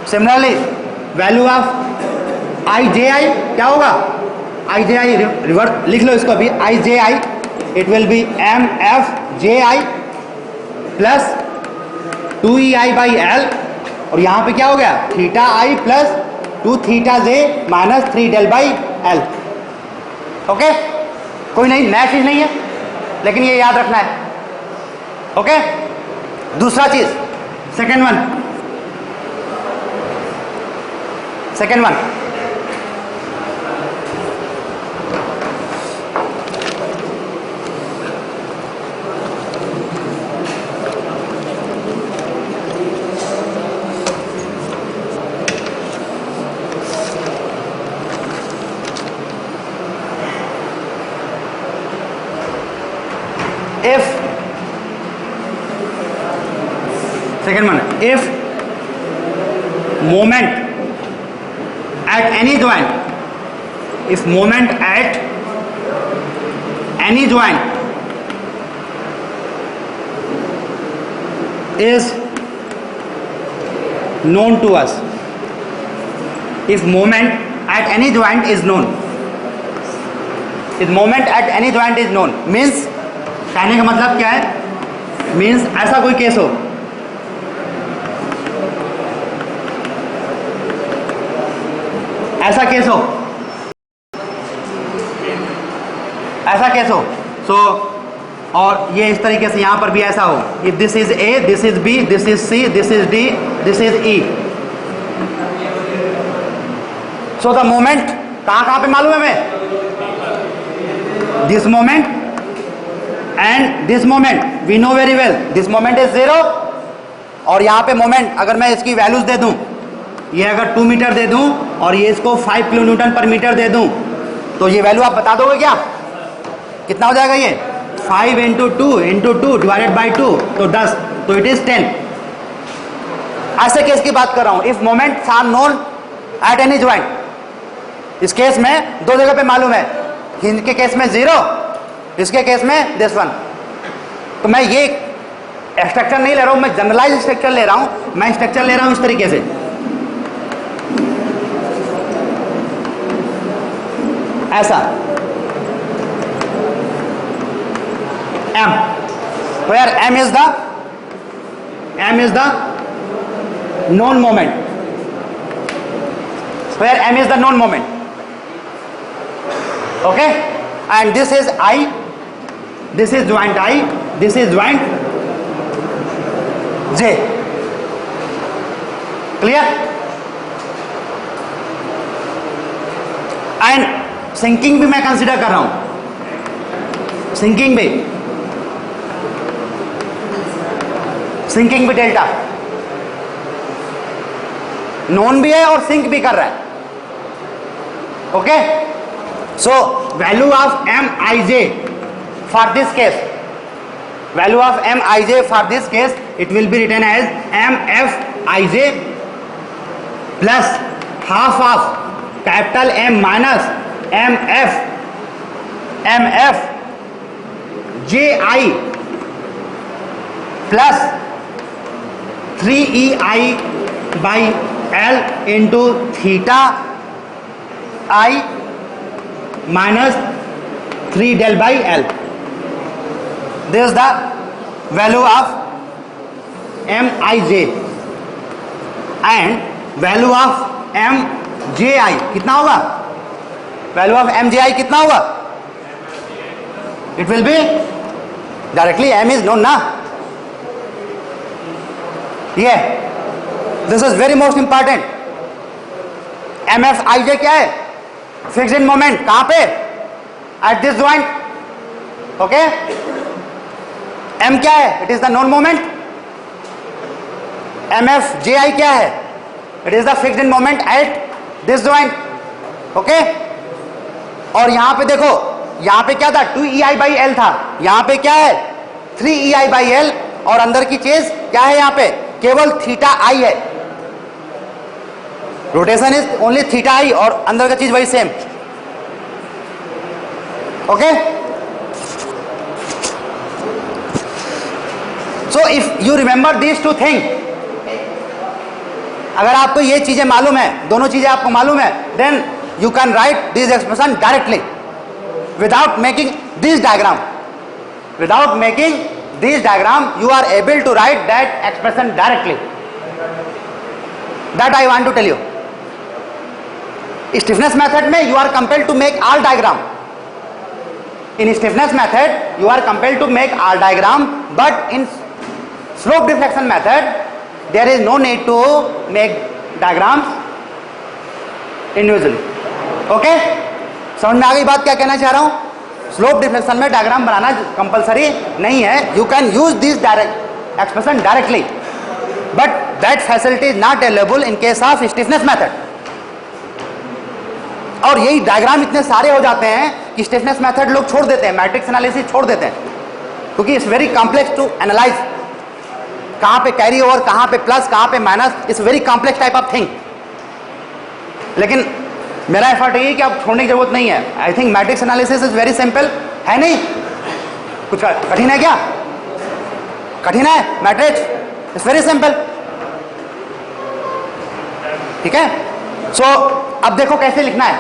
Similarly, value of Iji क्या होगा? Iji reverse लिख लो इसको भी, Iji it will be Mfji plus 2EI by L, और यहाँ पे क्या हो गया theta I plus 2 theta j minus 3 del by L. Okay, कोई नहीं, नया चीज नहीं है, लेकिन ये याद रखना है. ओके, दूसरा चीज, second one, if moment at any joint, if moment at any joint is known to us, if moment at any joint is known, if moment at any joint is known means, कहने का मतलब क्या है, means ऐसा कोई case हो, ऐसा case हो, सो और ये इस तरीके से यहां पर भी ऐसा हो, if this is A, this is B, this is C, this is D, this is E. So the moment कहां पे मालूम है हमें, this moment and this moment we know very well, this moment is 0, और यहां पे moment अगर मैं इसकी वैल्यूज दे दूं, ये अगर 2 मीटर दे दूं और ये इसको 5 किलो न्यूटन पर मीटर दे दूं, तो ये वैल्यू आप बता दोगे क्या, कितना हो जाएगा ये 5 इंटू 2 डिवाइडेड बाई 2, तो 10, तो इट इज 10. ऐसे केस की बात कर रहा हूं, if moments are known at any joint. इस केस में दो जगह पे मालूम है, इनके केस में 0, इसके केस में दिस वन. तो मैं ये स्ट्रक्चर नहीं ले रहा हूं, मैं जनरलाइज स्ट्रक्चर ले रहा हूं, मैं स्ट्रक्चर ले रहा हूं इस तरीके से, ऐसा M, where M is the known moment, where M is the known moment. Okay, and this is I, this is joint I, this is joint J. Clear? And sinking भी मैं कंसीडर कर रहा हूं, सिंकिंग भी delta known भी है और sink भी कर रहा है. Okay, so value of Mij for this case, value of Mij for this case, it will be written as Mfij plus half of capital M minus Mfji plus 3EI by L into theta I minus 3 del by L. This is the value of Mij and value of Mji कितना होगा? Value of Mji कितना होगा? It will be directly M is known ना. Yeah, this is very most important. MFij क्या है? Fixed in moment. कहाँ पे? At this joint. Okay. M क्या है? It is the known moment. MFji क्या है? It is the fixed in moment at this joint. Okay. और यहां पे देखो, यहां पे क्या था? 2ei by L था. यहां पे क्या है? 3ei by L. और अंदर की चीज क्या है? यहां पे केवल थीटा आई है. Rotation is only theta I और अंदर का चीज वही same. Okay. So if you remember this two thing, अगर आपको ये चीजें मालूम है, दोनों चीजें आपको मालूम है, then you can write this expression directly without making this diagram. Without making this diagram you are able to write that expression directly. That I want to tell you. Stiffness method में you are compelled to make all diagram. In stiffness method you are compelled to make all diagram, but in slope deflection method there is no need to make diagrams individually. Okay? समझ में आ गई बात क्या कहना चाह रहा हूं? Slope deflection में डायग्राम बनाना कंपलसरी नहीं है. You can use this direct expression directly, but that facility is not available in case of stiffness method. और यही डायग्राम इतने सारे हो जाते हैं कि स्टिफनेस मेथड लोग छोड़ देते हैं, मैट्रिक्स एनालिसिस छोड़ देते हैं, क्योंकि it's very complex to analyse. कहां पे कैरी ओवर, कहां पे प्लस, कहां पे minus, it's very complex type of thing. लेकिन मेरा एफर्ट ये है कि आप छोड़ने की जरूरत नहीं है. I think matrix analysis is very simple. है नहीं? कुछ कठिन है क्या? कठिन है मैट्रिक्स? It's very simple. ठीक है. सो अब देखो कैसे लिखना है.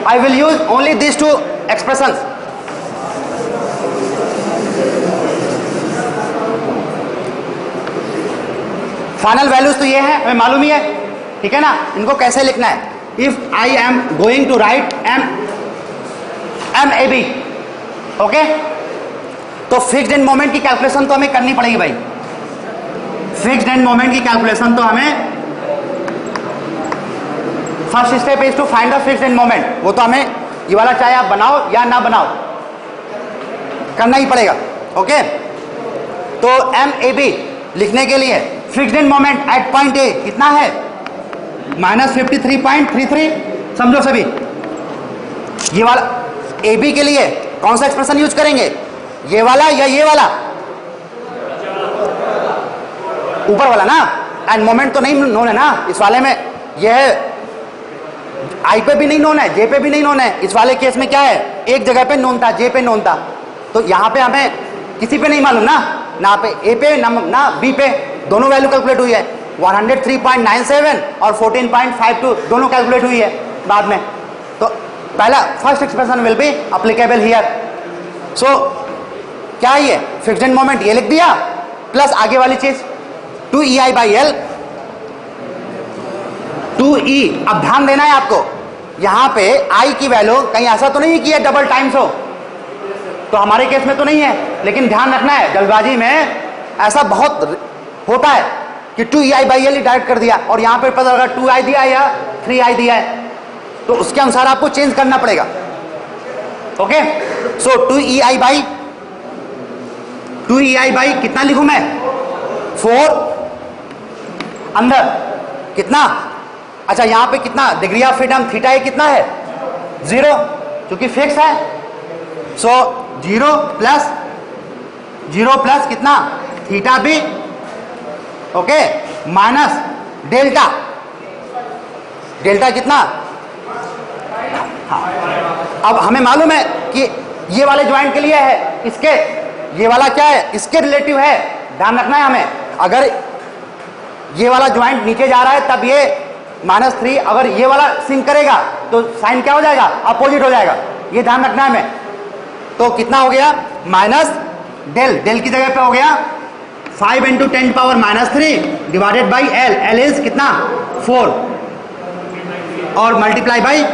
I will use only this two expressions. Final values तो ये है, हमें मालूम ही है. ठीक है ना. इनको कैसे लिखना है? If I am going to write M A B, okay, तो फिक्स्ड एंड मोमेंट की कैलकुलेशन तो हमें करनी पड़ेगी भाई. फिक्स्ड एंड मोमेंट की कैलकुलेशन तो हमें, first step is to find the fixed end moment. वो तो हमें ये वाला चाहे आप बनाओ या ना बनाओ करना ही पड़ेगा. ओके. तो एम ए बी लिखने के लिए fixed end moment at point A कितना है? -53.33. समझो सभी. ये वाला ए बी के लिए कौन सा एक्सप्रेशन यूज करेंगे? ये वाला या ये वाला? ऊपर वाला ना. एंड मोमेंट तो नहीं नोन है ना इस वाले में. यह आई पे भी नहीं नोन है, जे पे भी नहीं नोन है. इस वाले केस में क्या है? एक जगह पे नोन था, जे पे नोन था. तो यहां पे हमें किसी पे नहीं मालूम ना पे ए पे ना बी पे. दोनों वैल्यू कैलकुलेट हुई है. 103.97 और 14.52 दोनों कैलकुलेट हुई है बाद में. तो पहला first expression will be applicable here. So क्या है ये? फिक्स्ड एंड मोमेंट ये लिख दिया, प्लस आगे वाली चीज 2ei by L 2e. अब ध्यान देना है आपको, यहां पे i की वैल्यू कहीं ऐसा तो नहीं है कि ये डबल टाइम्स हो. तो हमारे केस में तो नहीं है, लेकिन ध्यान रखना है, जल्दबाजी में ऐसा बहुत होता है कि 2ei by L he direct कर दिया और यहां पे पता लगा 2i दिया या 3i दिया है, तो उसके अनुसार आपको चेंज करना पड़ेगा. ओके. सो 2ei by कितना लिखूं मैं? 4 अंदर कितना? अच्छा यहां पे कितना degree of freedom theta A कितना है? 0, क्योंकि फिक्स है. सो 0 प्लस कितना? Theta B. Okay. Minus delta. Delta कितना? हाँ. अब हमें मालूम है कि ये वाले ज्वाइंट के लिए है, इसके ये वाला क्या है? इसके रिलेटिव है. ध्यान रखना है हमें. अगर ये वाला ज्वाइंट नीचे जा रहा है तब ये -3, अगर ये वाला सिंक करेगा तो साइन क्या हो जाएगा, अपोजिट हो जाएगा, ये ध्यान रखना है हमें। तो कितना हो गया, माइनस डेल, डेल की जगह पे हो गया 5 into 10 power -3 divided by L, L is कितना 4 और मल्टीप्लाई बाई,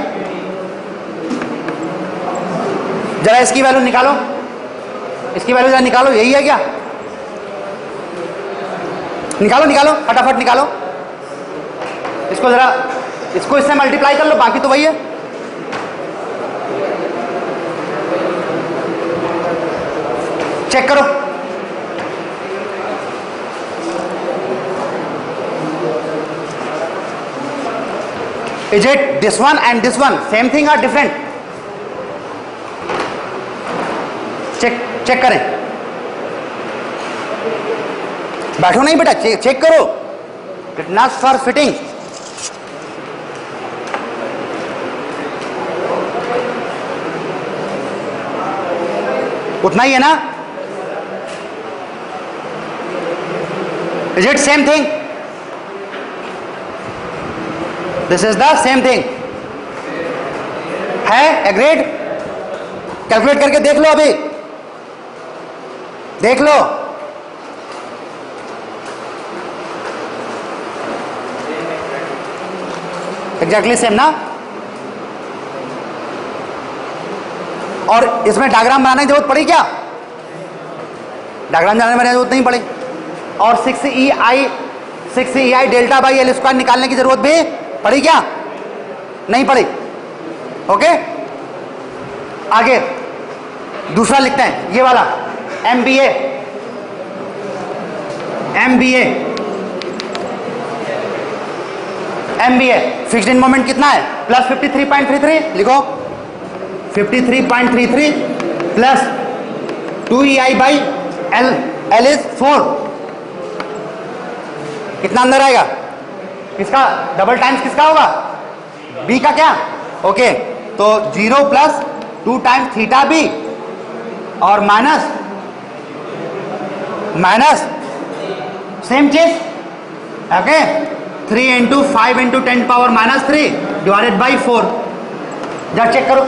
जरा इसकी वैल्यू निकालो, इसकी वैल्यू जरा निकालो, यही है क्या, निकालो निकालो फटाफट निकालो इसको, जरा इसको इससे मल्टीप्लाई कर लो, बाकी तो वही है। चेक करो, is it this one and this one same thing और डिफरेंट? चेक करें, बैठो नहीं बेटा, चेक करो, इट नॉट फॉर फिटिंग। उतना ही है ना, is it same thing? This is the same thing है, एग्रीड? कैलकुलेट करके देख लो, अभी देख लो, एग्जैक्टली सेम ना। और इसमें डायग्राम बनाने की जरूरत पड़ी क्या? डायग्राम बनाने की जरूरत नहीं पड़ी। और 6EI delta by L square निकालने की जरूरत भी पड़ी क्या? नहीं पड़ी। ओके, आगे दूसरा लिखते हैं, ये वाला MBA फिक्स्ड इन मोमेंट कितना है, प्लस 53.33 लिखो, 53.33 plus 2EI by L, L is 4, कितना अंदर आएगा, किसका डबल टाइम्स किसका होगा, बी का क्या? ओके, तो 0 प्लस 2 टाइम्स थीटा बी और माइनस सेम चीज, okay, 3 into 5 into 10 power -3 divided by 4। जरा चेक करो,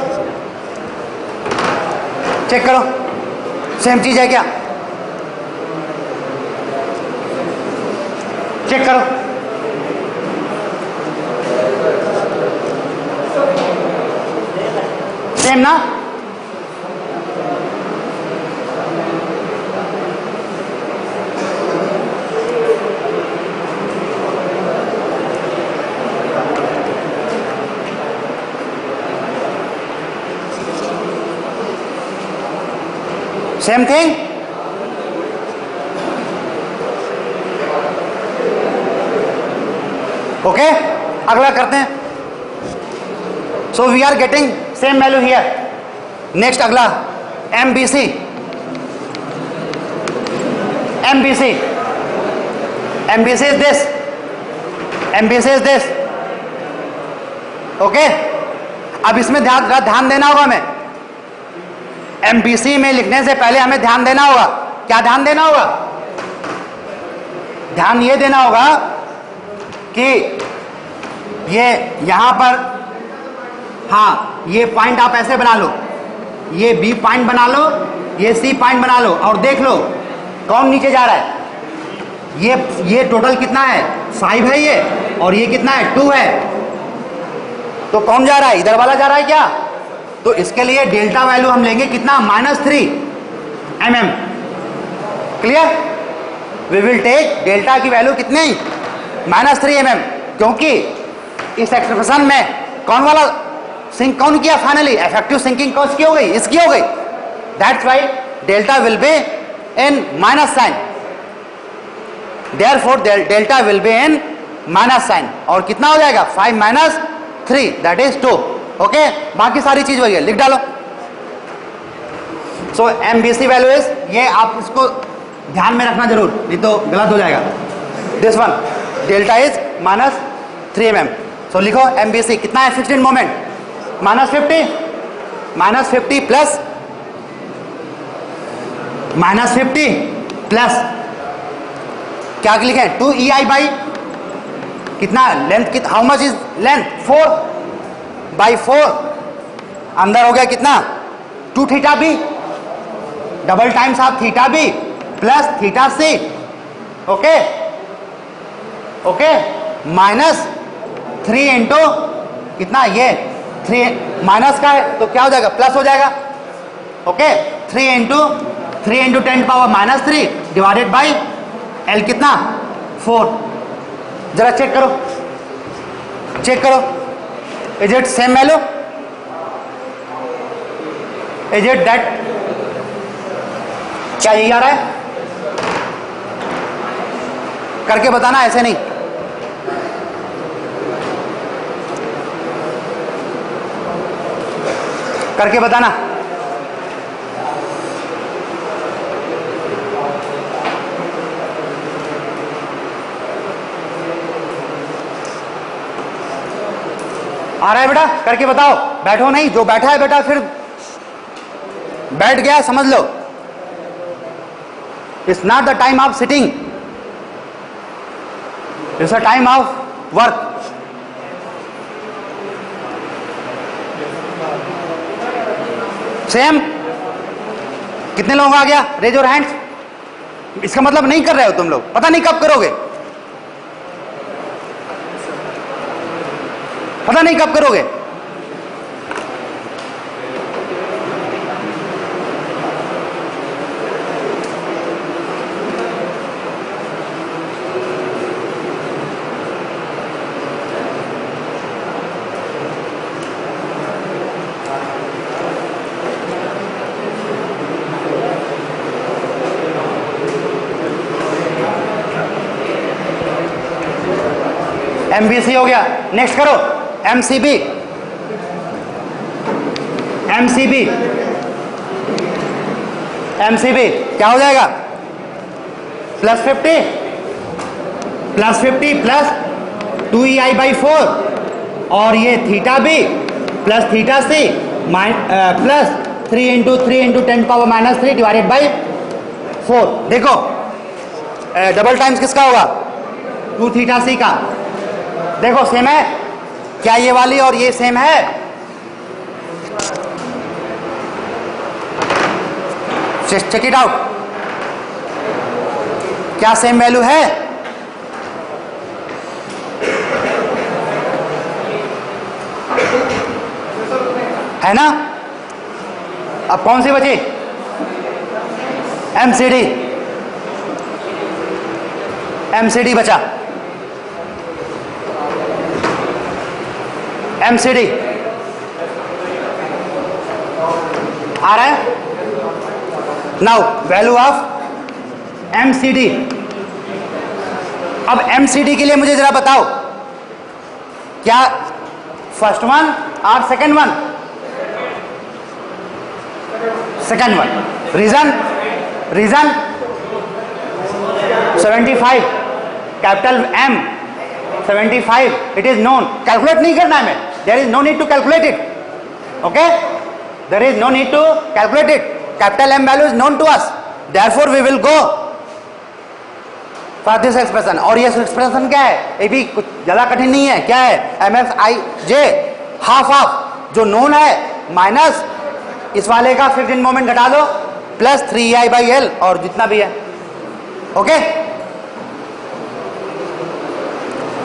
चेक करो सेम चीज है क्या, चेक करो, सेम ना। सेम थिंग, ओके, अगला करते हैं। So we are getting same value here. Next अगला MBC इज दिस, ओके। अब इसमें ध्यान देना होगा हमें, MBC में लिखने से पहले हमें ध्यान देना होगा। क्या ध्यान देना होगा? ध्यान ये देना होगा कि ये यहां पर, हाँ, ये पॉइंट आप ऐसे बना लो, ये B पॉइंट बना लो, ये C पॉइंट बना लो, और देख लो कौन नीचे जा रहा है। ये टोटल कितना है, 5 है ये, और ये कितना है, 2 है। तो कौन जा रहा है, इधर वाला जा रहा है क्या? तो इसके लिए डेल्टा वैल्यू हम लेंगे कितना, -3 mm। Clear? We will take delta की वैल्यू कितनी, -3 mm, क्योंकि इस एक्सप्रेशन में कौन वाला सिंक कौन किया, फाइनली इफेक्टिव सिंकिंग कौन की हो गई, इसकी हो गई। That's why delta will be in minus sign, therefore delta will be in minus sign. और कितना हो जाएगा, 5 - 3 दैट इज 2। ओके, बाकी सारी चीज वही है, लिख डालो। सो MBC वैल्यू इज, ये आप इसको ध्यान में रखना जरूर, नहीं तो गलत हो जाएगा। This one delta is -3 mm। So लिखो MBC कितना है, fixed in moment, -50 plus -50 plus क्या लिखे, 2EI बाई कितना length, how much is length, 4 by 4, अंदर हो गया कितना 2 theta B, double times of theta B plus theta C, okay okay, minus 3 into कितना ये 3 माइनस का है तो क्या हो जाएगा प्लस हो जाएगा, okay 3 into 10 power minus 3 divided by L कितना 4। जरा चेक करो is it same value, is it that, क्या यही आ रहा है, करके बताना, ऐसे नहीं। करके बताना। आ रहा है बेटा, करके बताओ, बैठो नहीं, जो बैठा है बेटा फिर बैठ गया समझ लो। It's not the time of sitting, it's a time of work. Same, कितने लोगों का आ गया, रेज योर हैंड्स। इसका मतलब नहीं कर रहे हो तुम लोग, पता नहीं कब करोगे, पता नहीं कब करोगे। एमबीसी हो गया, नेक्स्ट करो एमसीबी। एमसीबी एमसीबी क्या हो जाएगा प्लस 50 प्लस 2EI बाई 4 और ये theta B plus theta C plus 3 into 10 power minus 3 divided by 4। देखो डबल टाइम्स किसका होगा 2 थीटा सी का, देखो सेम है क्या, ये वाली और ये सेम है, चेक इट आउट, क्या सेम वैल्यू है ना। अब कौन सी बची एमसीडी बचा, एमसीडी आ रहा है। Now value of MCD. अब एमसीडी के लिए मुझे जरा बताओ क्या फर्स्ट वन और second one, second one, reason 75 capital M 75 it is known, calculate नहीं करना है, there is no need to calculate it, okay, there is no need to calculate it, capital M value is known to us, therefore we will go for this expression. और ये expression क्या है, ये भी कुछ ज्यादा कठिन नहीं है, क्या है MFIJ हाफ ऑफ जो नोन है माइनस इस वाले का फिक्स्ड इन मोमेंट घटा दो प्लस 3EI बाई एल और जितना भी है, ओके।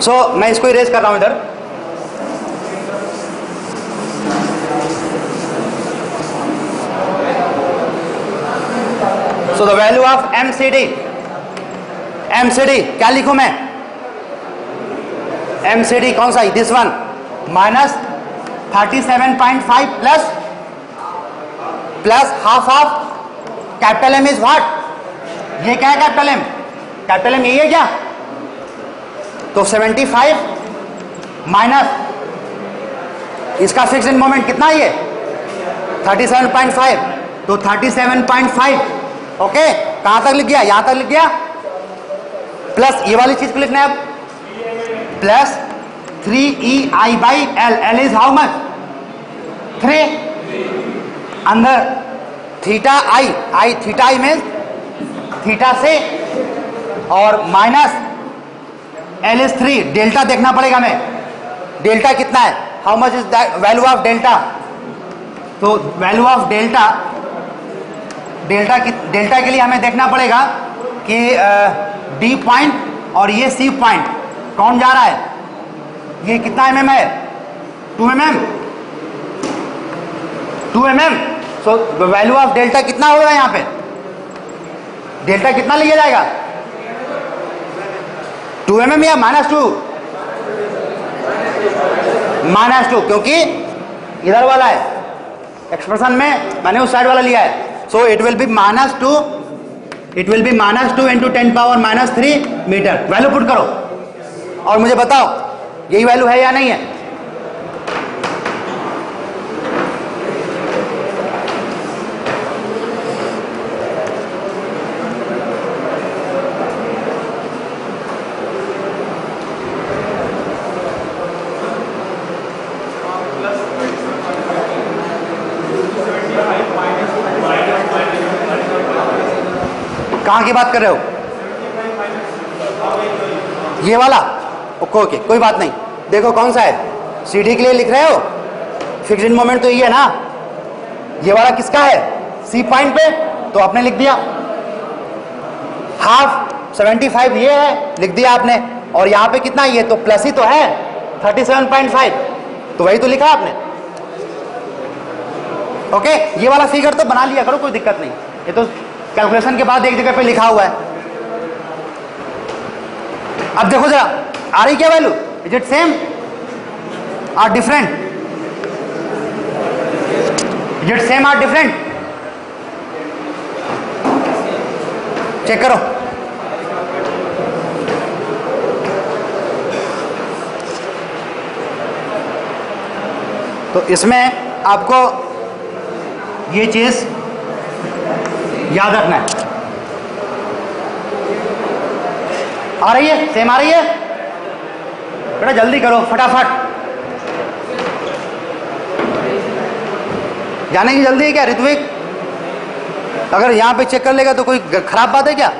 सो मैं इसको इरेज कर रहा हूं इधर, so the value of MCD क्या लिखूं मैं, एमसीडी कौन सा, this one minus 37.5 plus half of capital M is what, ये क्या है कैपिटल एम यही है क्या, तो 75 माइनस इसका फिक्स इन मोमेंट कितना है ये 37.5, तो 37.5, ओके, कहां तक लिख गया, यहां तक लिख गया, प्लस ये वाली चीज को लिखना है अब, प्लस 3EI बाई L, L is how much 3, अंदर थीटा आई थीटा आई में थीटा से और माइनस एल इज 3, डेल्टा देखना पड़ेगा, मैं डेल्टा कितना है how much is that value of delta? तो वैल्यू ऑफ डेल्टा के लिए हमें देखना पड़ेगा कि डी पॉइंट और ये सी पॉइंट कौन जा रहा है, ये कितना mm है? 2 mm। 2 mm। So value of delta कितना होगा यहाँ पे? डेल्टा कितना लिया जाएगा? 2 mm या -2? -2, क्योंकि इधर वाला है एक्सप्रेशन में, मैंने उस साइड वाला लिया है। So it will be -2, it will be -2 into 10⁻³ metre. Value put करो और मुझे बताओ यही वैल्यू है या नहीं है। कहाँ की बात कर रहे हो? ये वाला? ओके, कोई बात नहीं। देखो कौन सा है, सीडी के लिए लिख रहे हो, फिक्स्ड मोमेंट तो ये है ना। ये वाला किसका है? सी पॉइंट पे, तो आपने लिख दिया। हाफ 75 ये है, लिख दिया आपने। और यहाँ पे कितना, ये तो प्लस ही तो है 37.5, तो वही तो लिखा आपने। ओके, ये वाला फिगर तो बना लिया करो, कोई दिक्कत नहीं। ये तो कैलकुलेशन के बाद एक जगह पे लिखा हुआ है। अब देखो जरा, आ रही क्या वैल्यू? इज इट सेम और डिफरेंट? इज इट सेम और डिफरेंट? चेक करो। तो इसमें आपको ये चीज याद रखना है। आ रही है? सेम आ रही है? बेटा जल्दी करो फटाफट। जाने की जल्दी है क्या ऋत्विक? अगर यहां पे चेक कर लेगा तो कोई खराब बात है क्या?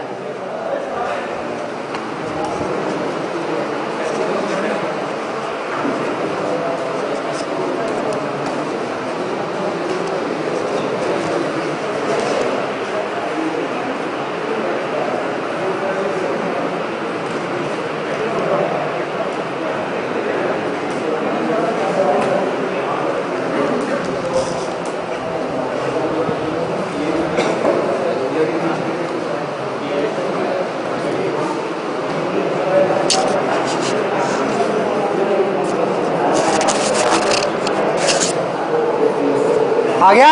आ गया?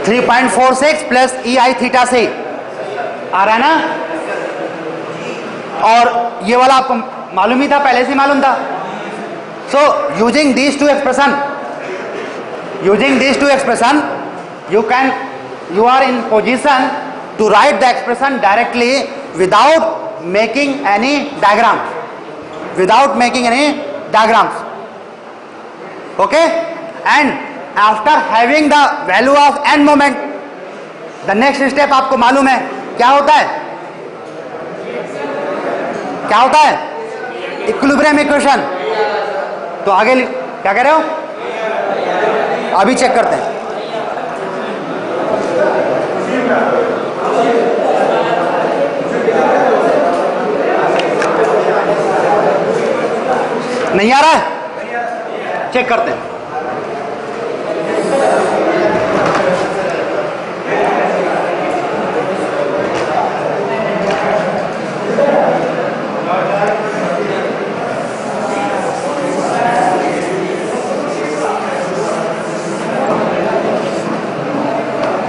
3.46 प्लस EI थीटा से आ रहा है ना? और ये वाला आपको मालूम ही था, पहले से मालूम था। So using these two expression, you are in position to write the expression directly without making any diagrams. Okay, and after having the value of n moment, the next step आपको मालूम है क्या होता है? Equilibrium equation. तो आगे क्या कह रहे हो? अभी चेक करते हैं। नहीं आ रहा है? चेक करते हैं।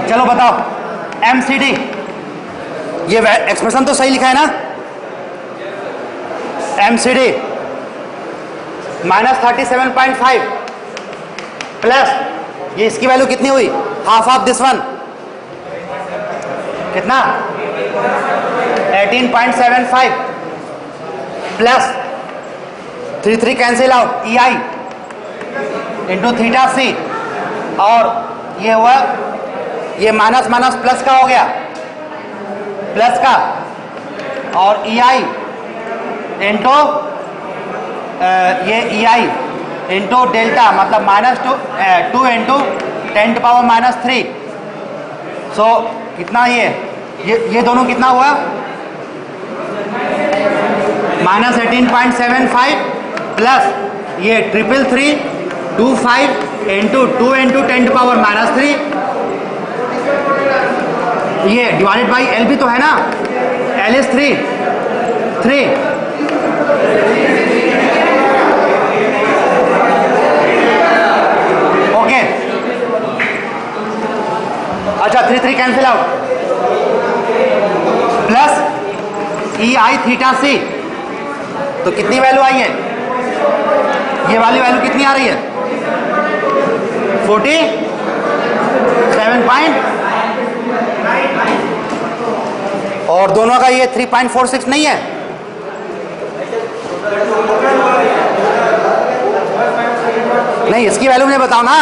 चलो बताओ, MCD, ये एक्सप्रेशन तो सही लिखा है ना? MCD -37.5 प्लस ये इसकी वैल्यू कितनी हुई? हाफ ऑफ दिस वन, कितना? 18.75 plus 3 cancel out, EI into theta C, और ये हुआ, ये माइनस माइनस प्लस का हो गया, प्लस का, और EI इंटू ये ई आई इंटू डेल्टा मतलब -2 इंटू 10⁻³ सो कितना ये दोनों कितना हुआ -18.75 प्लस ये 33325 इंटू 2 इंटू 10⁻³ ये डिवाइडेड बाई एल भी तो है ना, एल इज 3 ओके। अच्छा 3 cancel out plus E I theta सी, तो कितनी वैल्यू आई है, ये वाली वैल्यू कितनी आ रही है 47 और दोनों का ये 3.46 नहीं है, नहीं इसकी वैल्यू मुझे बताओ ना,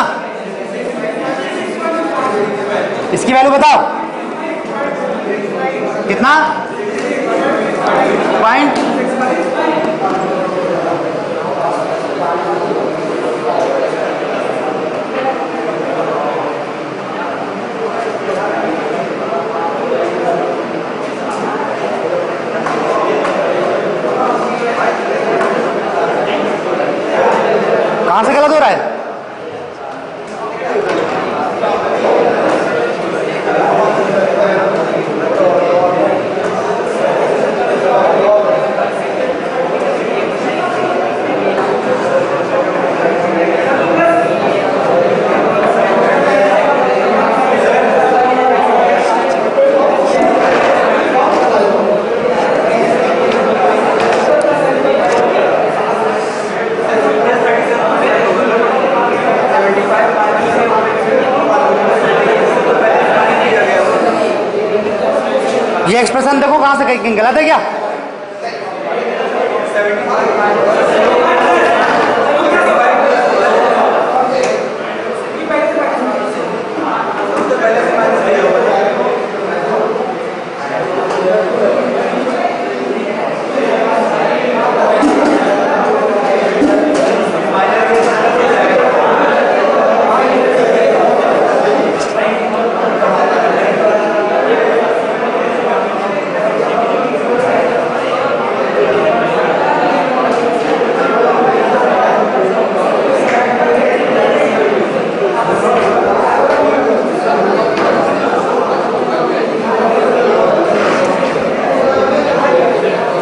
इसकी वैल्यू बताओ कितना पॉइंट कहां से गलत हो रहा है? ये एक्सप्रेशन देखो कहां से कहीं गलत है क्या?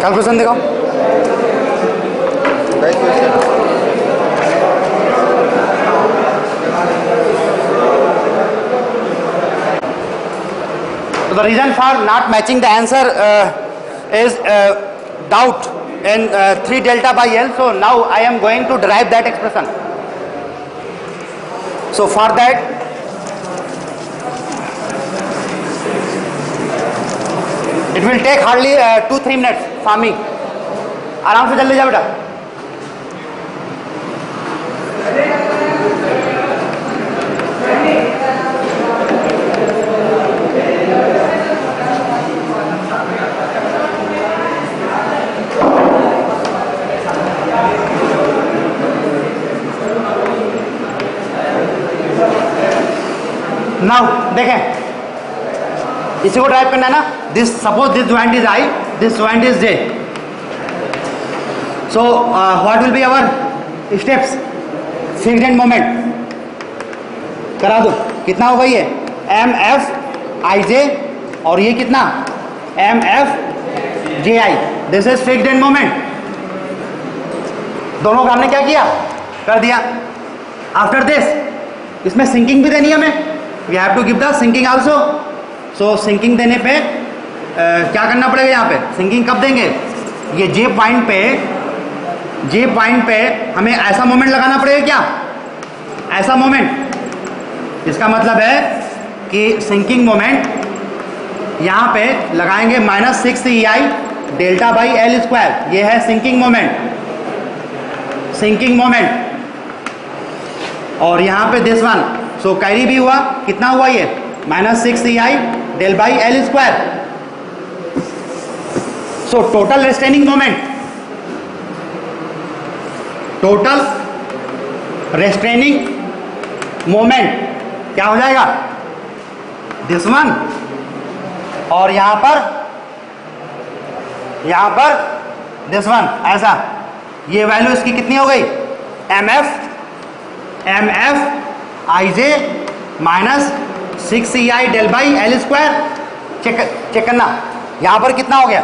कैलकुलेशन दिखाओ। So the reason for not matching the answer is doubt in 3 delta by L. So now I am going to derive that expression. So for that it will take hardly 2-3 minutes for me. आराम से जल्दी जा बेटा। Now देखें, इसी को drive करना है ना। This suppose this joint is I, this joint is J. So what will be our steps? Fixed end moment करा दो। कितना होगा ये एम एफ आई जे और ये कितना M F J I. This is fixed end moment. दोनों का हमने क्या किया, कर दिया। आफ्टर दिस इसमें सिंकिंग भी देनी है हमें। We have to give the sinking also. So sinking देने पे क्या करना पड़ेगा, यहाँ पे सिंकिंग कब देंगे, ये जे पॉइंट पे हमें ऐसा मोमेंट लगाना पड़ेगा। क्या ऐसा मोमेंट? इसका मतलब है कि सिंकिंग मोमेंट यहाँ पे लगाएंगे -6 EI delta by L square. ये है सिंकिंग मोमेंट। और यहाँ पे दिस वन, सो कैरी भी हुआ। कितना हुआ ये -6 EI del by L square. So total restraining moment total restraining moment क्या हो जाएगा, दिस वन, और यहां पर दिस वन, ऐसा। ये वैल्यू इसकी कितनी हो गई, M F I J minus 6EI del by L square. Check करना यहां पर कितना हो गया,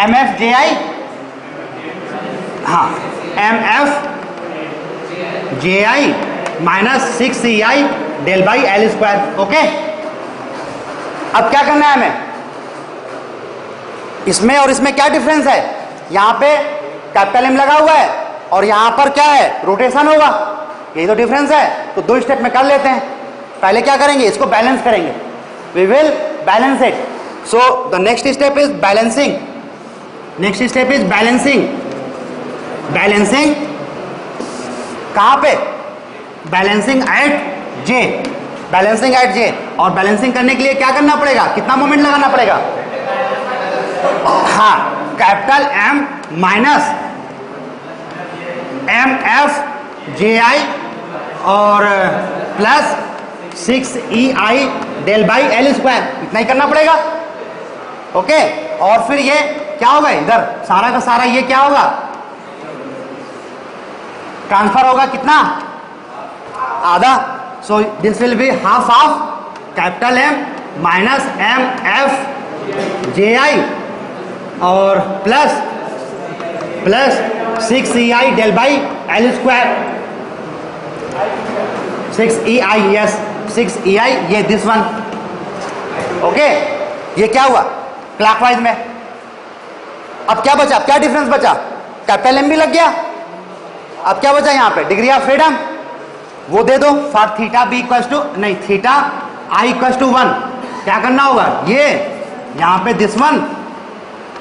एम एफ जे आई, हाँ, M F J I minus 6EI del by L square. Okay, अब क्या करना है हमें, इसमें और इसमें क्या डिफरेंस है, यहां पे कैपिटल एम लगा हुआ है और यहां पर क्या है, रोटेशन होगा, यही तो डिफरेंस है। तो 2 स्टेप में कर लेते हैं। पहले क्या करेंगे, इसको बैलेंस करेंगे, we will balance it. So the next step is balancing, balancing कहां पे, बैलेंसिंग एट जे, और बैलेंसिंग करने के लिए क्या करना पड़ेगा, कितना मोमेंट लगाना पड़ेगा, हाँ, capital M minus M F J I और plus 6EI del by L square, इतना ही करना पड़ेगा। ओके, और फिर ये क्या होगा, इधर सारा का सारा ये क्या होगा, ट्रांसफर होगा, कितना, आधा। So this will be half of capital M minus M F J I और plus 6EI del by L square, 6EI, yes, 6EI, ये दिस वन। ओके, ये क्या हुआ, क्लॉकवाइज में। अब क्या बचा, क्या डिफरेंस बचा, कैपिटल एम भी लग गया, अब क्या बचा यहाँ पे, डिग्री ऑफ फ्रीडम, वो दे दो, for theta B equals to, नहीं, थीटा आई इक्वल्स टू 1। क्या करना होगा, ये यहाँ पे दिस वन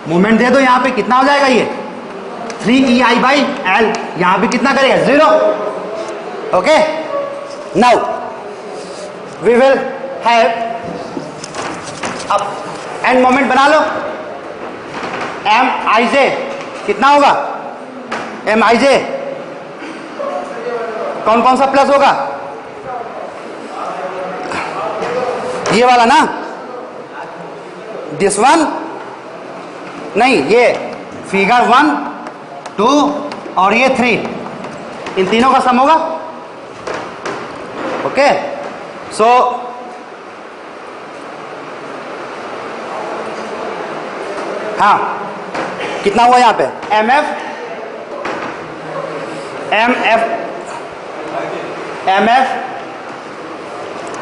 मोमेंट दे दो, यहाँ पे कितना हो जाएगा, ये 3EI बाई एल, यहाँ पे कितना करेगा, 0। Okay, now we will have, अब एंड मोमेंट बना लो, एम आई जे कितना होगा, एम आई जे कौन कौन सा प्लस होगा, ये वाला ना, दिस वन, नहीं, ये फिगर 1, 2 और ये 3, इन तीनों का सम होगा। ओके, सो हाँ, कितना हुआ यहाँ पे, M F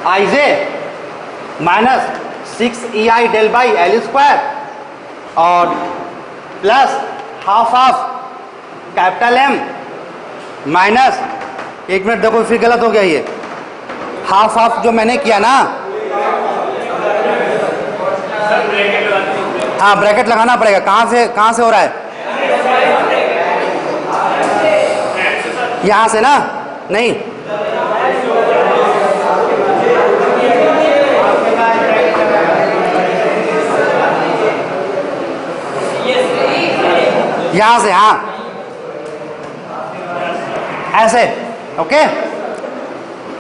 I J minus 6EI del by L square और plus half of capital M minus, एक मिनट देखो फिर गलत हो गया, ये हाफ ऑफ जो मैंने किया ना, हाँ, ब्रैकेट लगाना पड़ेगा, कहाँ से हो रहा है, यहाँ से ना, नहीं, यहां से, हाँ, ऐसे। ओके,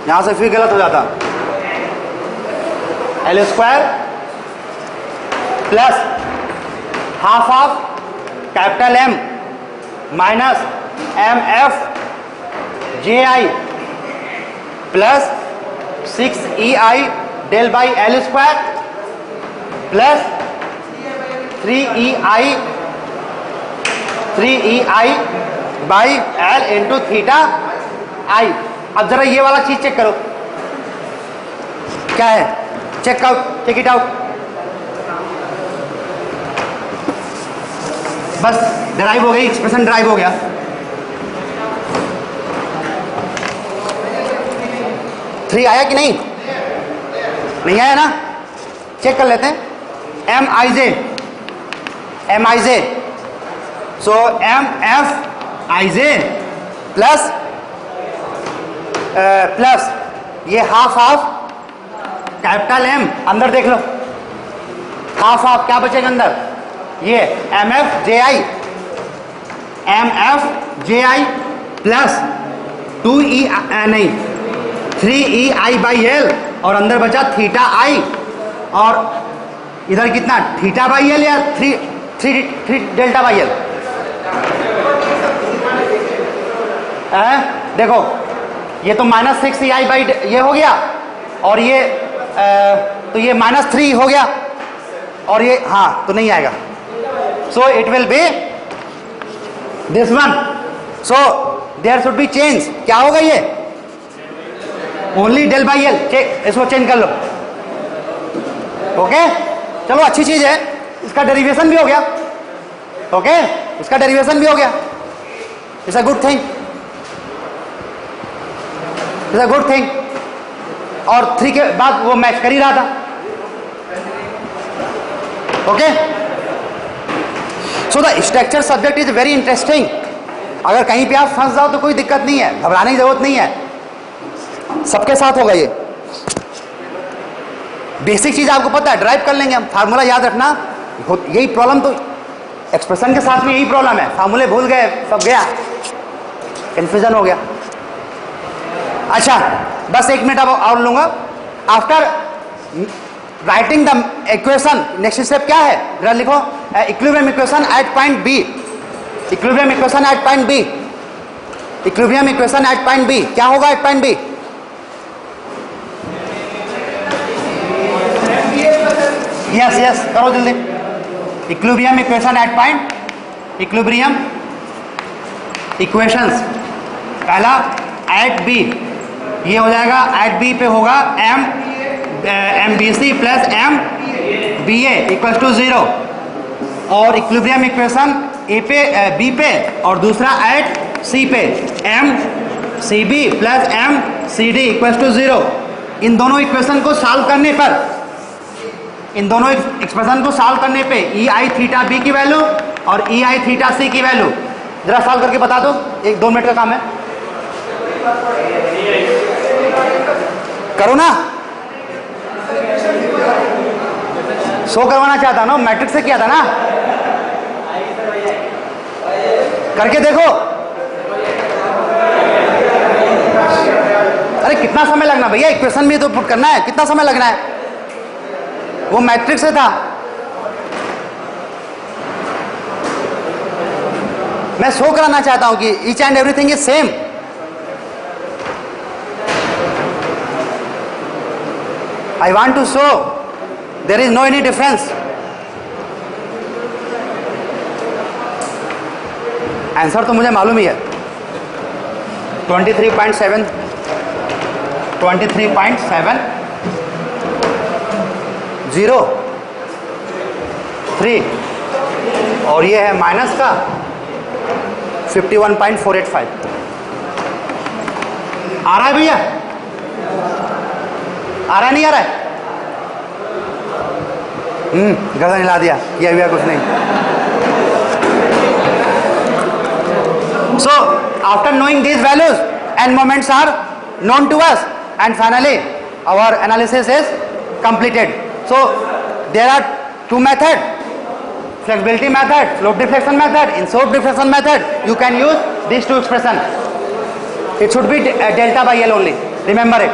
यहां से फिर गलत हो जाता, L square plus half of capital M minus M F J I plus 6EI del by L square प्लस 3EI बाई एल इंटू थीटा आई। अब जरा ये वाला चीज चेक करो, क्या है, चेक इट आउट। बस ड्राइव हो गई, एक्सप्रेशन ड्राइव हो गया। थ्री आया कि नहीं, नहीं आया ना, चेक कर लेते हैं। M I J so M F I J plus ये हाफ ऑफ कैपिटल एम, अंदर देख लो, हाफ ऑफ क्या बचेगा अंदर, ये M F J I mfji plus 3ei/l और अंदर बचा थीटा आई, और इधर कितना थीटा बाई एल या थ्री डेल्टा बाई एल। देखो ये तो -6ei ये हो गया, और ये तो ये -3 हो गया, और ये हाँ तो नहीं आएगा। So it will be this one. So there should be change. क्या होगा ये? Only del by L. इसको चेंज कर लो। ओके चलो अच्छी चीज है, इसका डेरिवेशन भी हो गया। ओके इसका डेरिवेशन भी हो गया। It's a good thing, it's a good thing. और 3 के बाद वो मैच कर ही रहा था। Okay so the structure subject is very interesting. अगर कहीं पे आप फंस जाओ तो कोई दिक्कत नहीं है, घबराने की जरूरत नहीं है, सबके साथ होगा ये। बेसिक चीज आपको पता है, ड्राइव कर लेंगे हम। फार्मूला याद रखना, यही प्रॉब्लम तो एक्सप्रेशन के साथ में यही प्रॉब्लम है, फार्मूले भूल गए, सब गया, कंफ्यूजन हो गया। अच्छा बस 1 मिनट अब और लूंगा। After writing the equation, next step क्या है जरा लिखो। Equilibrium equation at point B. Equilibrium equation at point B. Equilibrium equation at point B क्या होगा at point B? Yes yes करो जल्दी। Equilibrium equation at point, equilibrium equations पहला at B, ये हो जाएगा एट बी पे होगा M B C plus M B A equal to 0, और इक्विलिब्रियम इक्वेशन ए पे बी पे, और दूसरा एट सी पे M C B plus M C D equal to 0। इन दोनों इक्वेशन को सॉल्व करने पर, इन दोनों एक्सप्रेशन को सॉल्व करने पे ई आई थीटा बी की वैल्यू और ई आई थीटा सी की वैल्यू जरा सॉल्व करके बता दो। 1-2 मिनट का काम है, करो ना। शो करवाना चाहता ना, मैट्रिक्स से किया था ना, करके देखो। अरे कितना समय लगना भैया, इक्वेशन भी तो पुट करना है, कितना समय लगना है? वो मैट्रिक्स से था। मैं शो कराना चाहता हूं कि each and everything is same. I want to show there is no any difference. Answer तो मुझे मालूम ही है, 23.7 23.703, और ये है माइनस का 51.485। आ रहा है भैया? आ रहा है नहीं आ रहा है? गर्दन हिला दिया, किया भैया कुछ नहीं। So after knowing these values and moments are known to us, and finally our analysis is completed. So there are 2 methods, flexibility method, slope deflection method. In slope deflection method you can use these 2 expressions. It should be delta by L only, remember it.